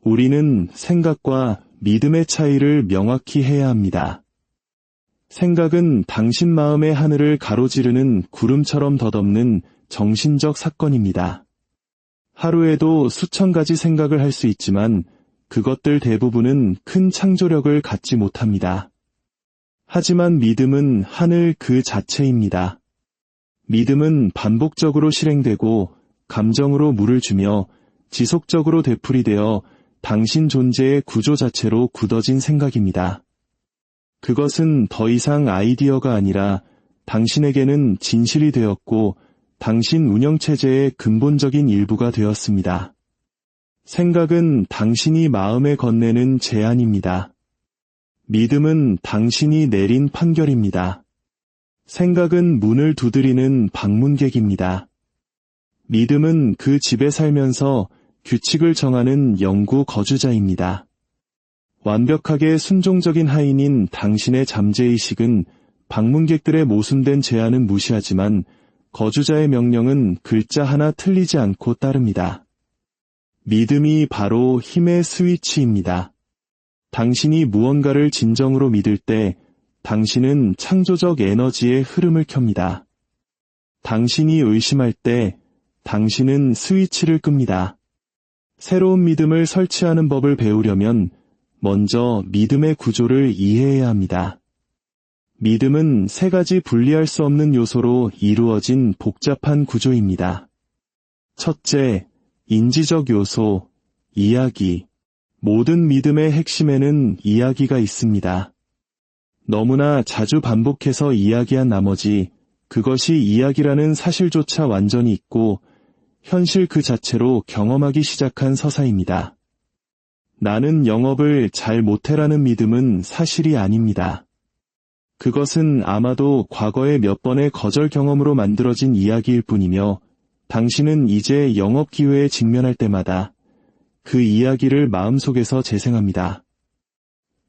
우리는 생각과 믿음의 차이를 명확히 해야 합니다. 생각은 당신 마음의 하늘을 가로지르는 구름처럼 덧없는 정신적 사건입니다. 하루에도 수천 가지 생각을 할 수 있지만 그것들 대부분은 큰 창조력을 갖지 못합니다. 하지만 믿음은 하늘 그 자체입니다. 믿음은 반복적으로 실행되고 감정으로 물을 주며 지속적으로 되풀이되어 당신 존재의 구조 자체로 굳어진 생각입니다. 그것은 더 이상 아이디어가 아니라 당신에게는 진실이 되었고 당신 운영체제의 근본적인 일부가 되었습니다. 생각은 당신이 마음에 건네는 제안입니다. 믿음은 당신이 내린 판결입니다. 생각은 문을 두드리는 방문객입니다. 믿음은 그 집에 살면서 규칙을 정하는 영구 거주자입니다. 완벽하게 순종적인 하인인 당신의 잠재의식은 방문객들의 모순된 제안은 무시하지만 거주자의 명령은 글자 하나 틀리지 않고 따릅니다. 믿음이 바로 힘의 스위치입니다. 당신이 무언가를 진정으로 믿을 때 당신은 창조적 에너지의 흐름을 켭니다. 당신이 의심할 때 당신은 스위치를 끕니다. 새로운 믿음을 설치하는 법을 배우려면 먼저 믿음의 구조를 이해해야 합니다. 믿음은 세 가지 분리할 수 없는 요소로 이루어진 복잡한 구조입니다. 첫째, 인지적 요소, 이야기. 모든 믿음의 핵심에는 이야기가 있습니다. 너무나 자주 반복해서 이야기한 나머지 그것이 이야기라는 사실조차 완전히 잊고 현실 그 자체로 경험하기 시작한 서사입니다. 나는 영업을 잘 못해라는 믿음은 사실이 아닙니다. 그것은 아마도 과거의 몇 번의 거절 경험으로 만들어진 이야기일 뿐이며 당신은 이제 영업 기회에 직면할 때마다 그 이야기를 마음속에서 재생합니다.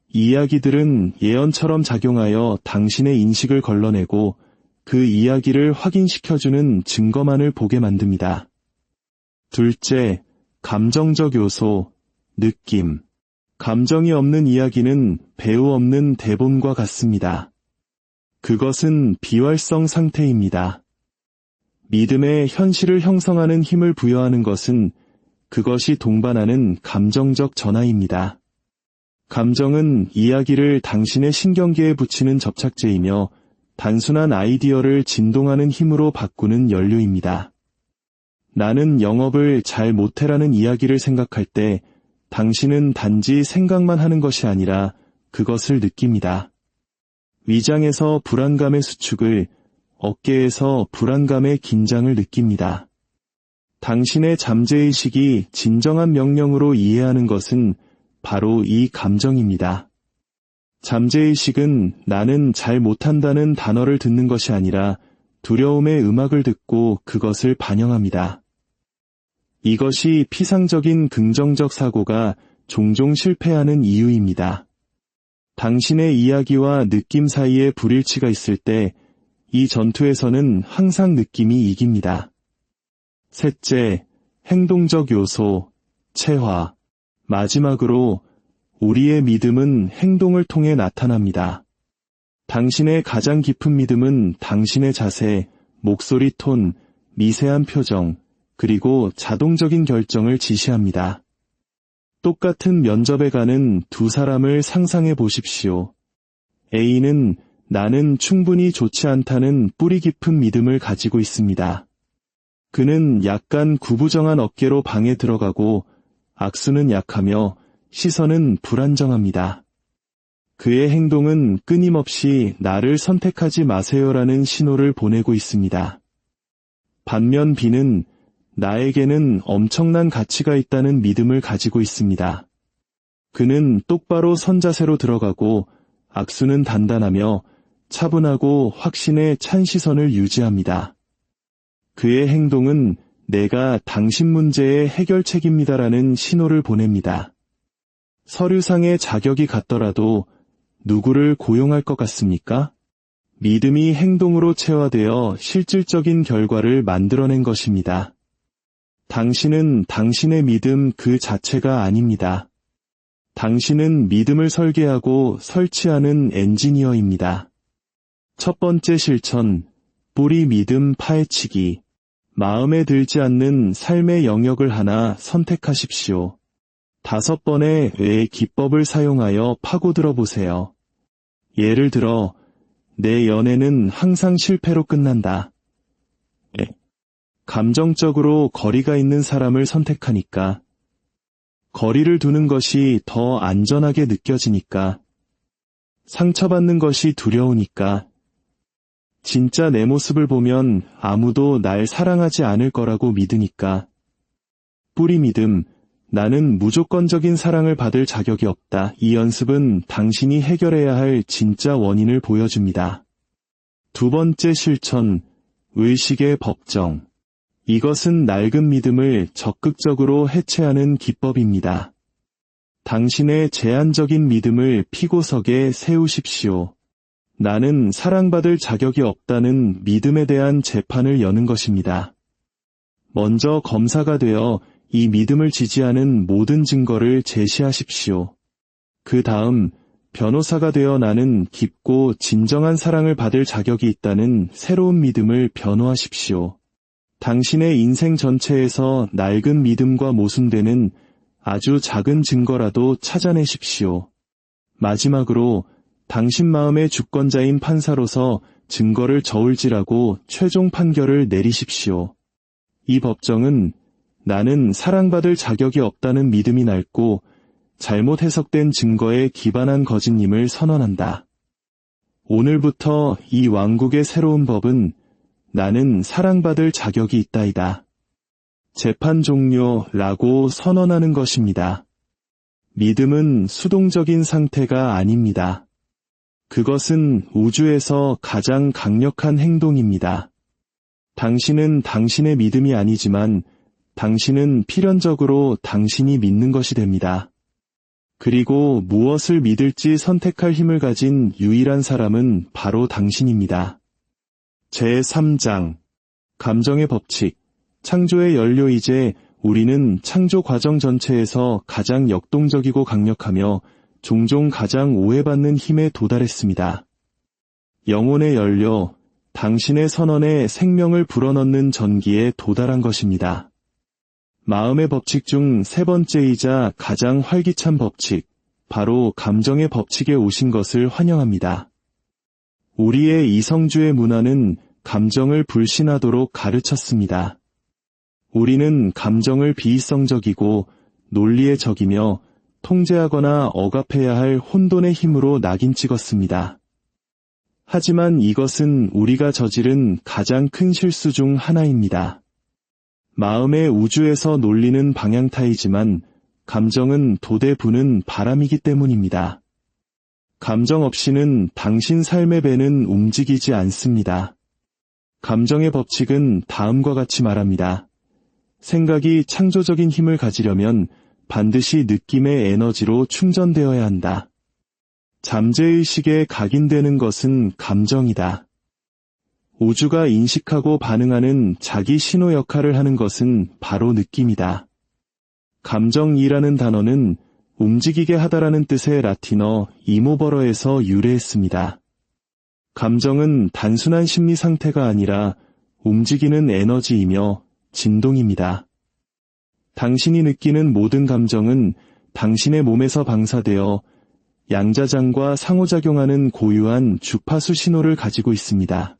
이 이야기들은 예언처럼 작용하여 당신의 인식을 걸러내고 그 이야기를 확인시켜주는 증거만을 보게 만듭니다. 둘째, 감정적 요소, 느낌. 감정이 없는 이야기는 배우 없는 대본과 같습니다. 그것은 비활성 상태입니다. 믿음의 현실을 형성하는 힘을 부여하는 것은 그것이 동반하는 감정적 전하입니다. 감정은 이야기를 당신의 신경계에 붙이는 접착제이며 단순한 아이디어를 진동하는 힘으로 바꾸는 연료입니다. 나는 영업을 잘 못해라는 이야기를 생각할 때 당신은 단지 생각만 하는 것이 아니라 그것을 느낍니다. 위장에서 불안감의 수축을, 어깨에서 불안감의 긴장을 느낍니다. 당신의 잠재의식이 진정한 명령으로 이해하는 것은 바로 이 감정입니다. 잠재의식은 나는 잘 못한다는 단어를 듣는 것이 아니라 두려움의 음악을 듣고 그것을 반영합니다. 이것이 피상적인 긍정적 사고가 종종 실패하는 이유입니다. 당신의 이야기와 느낌 사이에 불일치가 있을 때 이 전투에서는 항상 느낌이 이깁니다. 셋째, 행동적 요소, 체화. 마지막으로 우리의 믿음은 행동을 통해 나타납니다. 당신의 가장 깊은 믿음은 당신의 자세, 목소리 톤, 미세한 표정, 그리고 자동적인 결정을 지시합니다. 똑같은 면접에 가는 두 사람을 상상해 보십시오. A는 나는 충분히 좋지 않다는 뿌리 깊은 믿음을 가지고 있습니다. 그는 약간 구부정한 어깨로 방에 들어가고 악수는 약하며 시선은 불안정합니다. 그의 행동은 끊임없이 나를 선택하지 마세요라는 신호를 보내고 있습니다. 반면 B는 나에게는 엄청난 가치가 있다는 믿음을 가지고 있습니다. 그는 똑바로 선 자세로 들어가고 악수는 단단하며 차분하고 확신에 찬 시선을 유지합니다. 그의 행동은 내가 당신 문제의 해결책입니다라는 신호를 보냅니다. 서류상의 자격이 같더라도 누구를 고용할 것 같습니까? 믿음이 행동으로 체화되어 실질적인 결과를 만들어낸 것입니다. 당신은 당신의 믿음 그 자체가 아닙니다. 당신은 믿음을 설계하고 설치하는 엔지니어입니다. 첫 번째 실천, 뿌리 믿음 파헤치기. 마음에 들지 않는 삶의 영역을 하나 선택하십시오. 5번의 의 기법을 사용하여 파고들어 보세요. 예를 들어, 내 연애는 항상 실패로 끝난다. 감정적으로 거리가 있는 사람을 선택하니까. 거리를 두는 것이 더 안전하게 느껴지니까. 상처받는 것이 두려우니까. 진짜 내 모습을 보면 아무도 날 사랑하지 않을 거라고 믿으니까. 뿌리 믿음, 나는 무조건적인 사랑을 받을 자격이 없다. 이 연습은 당신이 해결해야 할 진짜 원인을 보여줍니다. 두 번째 실천, 의식의 법정. 이것은 낡은 믿음을 적극적으로 해체하는 기법입니다. 당신의 제한적인 믿음을 피고석에 세우십시오. 나는 사랑받을 자격이 없다는 믿음에 대한 재판을 여는 것입니다. 먼저 검사가 되어 이 믿음을 지지하는 모든 증거를 제시하십시오. 그 다음 변호사가 되어 나는 깊고 진정한 사랑을 받을 자격이 있다는 새로운 믿음을 변호하십시오. 당신의 인생 전체에서 낡은 믿음과 모순되는 아주 작은 증거라도 찾아내십시오. 마지막으로 당신 마음의 주권자인 판사로서 증거를 저울질하고 최종 판결을 내리십시오. 이 법정은 나는 사랑받을 자격이 없다는 믿음이 낡고 잘못 해석된 증거에 기반한 거짓임을 선언한다. 오늘부터 이 왕국의 새로운 법은 나는 사랑받을 자격이 있다이다. 재판 종료라고 선언하는 것입니다. 믿음은 수동적인 상태가 아닙니다. 그것은 우주에서 가장 강력한 행동입니다. 당신은 당신의 믿음이 아니지만 당신은 필연적으로 당신이 믿는 것이 됩니다. 그리고 무엇을 믿을지 선택할 힘을 가진 유일한 사람은 바로 당신입니다. 제3장 감정의 법칙 창조의 연료이제 우리는 창조 과정 전체에서 가장 역동적이고 강력하며 종종 가장 오해받는 힘에 도달했습니다. 영혼의 연료, 당신의 선언에 생명을 불어넣는 전기에 도달한 것입니다. 마음의 법칙 중 세 번째이자 가장 활기찬 법칙, 바로 감정의 법칙에 오신 것을 환영합니다. 우리의 이성주의 문화는 감정을 불신하도록 가르쳤습니다. 우리는 감정을 비이성적이고 논리의 적이며 통제하거나 억압해야 할 혼돈의 힘으로 낙인 찍었습니다. 하지만 이것은 우리가 저지른 가장 큰 실수 중 하나입니다. 마음의 우주에서 논리는 방향타이지만 감정은 도대 부는 바람이기 때문입니다. 감정 없이는 당신 삶의 배는 움직이지 않습니다. 감정의 법칙은 다음과 같이 말합니다. 생각이 창조적인 힘을 가지려면 반드시 느낌의 에너지로 충전되어야 한다. 잠재의식에 각인되는 것은 감정이다. 우주가 인식하고 반응하는 자기 신호 역할을 하는 것은 바로 느낌이다. 감정이라는 단어는 움직이게 하다라는 뜻의 라틴어 이모버러에서 유래했습니다. 감정은 단순한 심리 상태가 아니라 움직이는 에너지이며 진동입니다. 당신이 느끼는 모든 감정은 당신의 몸에서 방사되어 양자장과 상호작용하는 고유한 주파수 신호를 가지고 있습니다.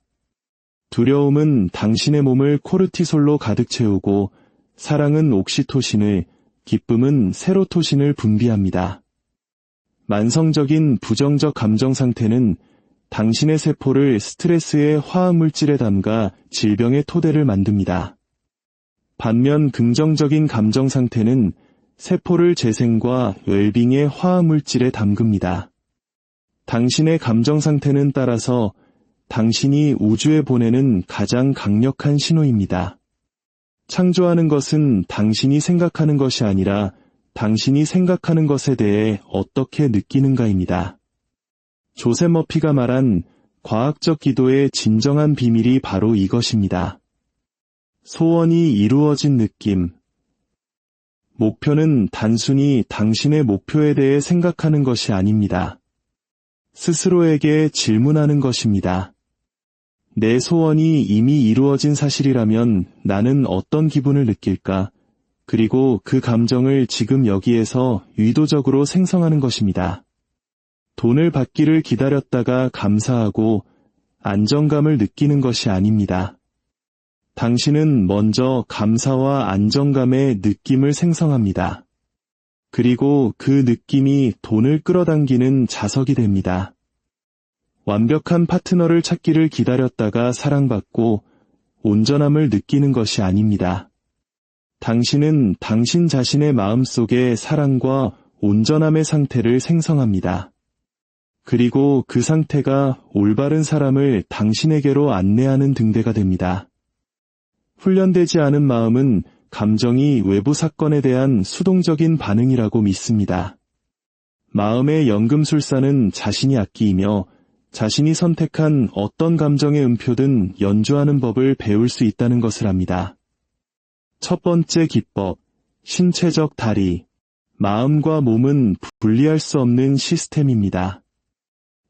두려움은 당신의 몸을 코르티솔로 가득 채우고 사랑은 옥시토신을, 기쁨은 세로토신을 분비합니다. 만성적인 부정적 감정 상태는 당신의 세포를 스트레스의 화학물질에 담가 질병의 토대를 만듭니다. 반면 긍정적인 감정 상태는 세포를 재생과 웰빙의 화학물질에 담급니다. 당신의 감정 상태는 따라서 당신이 우주에 보내는 가장 강력한 신호입니다. 창조하는 것은 당신이 생각하는 것이 아니라 당신이 생각하는 것에 대해 어떻게 느끼는가입니다. 조셉 머피가 말한 과학적 기도의 진정한 비밀이 바로 이것입니다. 소원이 이루어진 느낌. 목표는 단순히 당신의 목표에 대해 생각하는 것이 아닙니다. 스스로에게 질문하는 것입니다. 내 소원이 이미 이루어진 사실이라면 나는 어떤 기분을 느낄까? 그리고 그 감정을 지금 여기에서 의도적으로 생성하는 것입니다. 돈을 받기를 기다렸다가 감사하고 안정감을 느끼는 것이 아닙니다. 당신은 먼저 감사와 안정감의 느낌을 생성합니다. 그리고 그 느낌이 돈을 끌어당기는 자석이 됩니다. 완벽한 파트너를 찾기를 기다렸다가 사랑받고 온전함을 느끼는 것이 아닙니다. 당신은 당신 자신의 마음속에 사랑과 온전함의 상태를 생성합니다. 그리고 그 상태가 올바른 사람을 당신에게로 안내하는 등대가 됩니다. 훈련되지 않은 마음은 감정이 외부 사건에 대한 수동적인 반응이라고 믿습니다. 마음의 연금술사는 자신이 아끼이며 자신이 선택한 어떤 감정의 음표든 연주하는 법을 배울 수 있다는 것을 압니다. 첫 번째 기법, 신체적 다리. 마음과 몸은 분리할 수 없는 시스템입니다.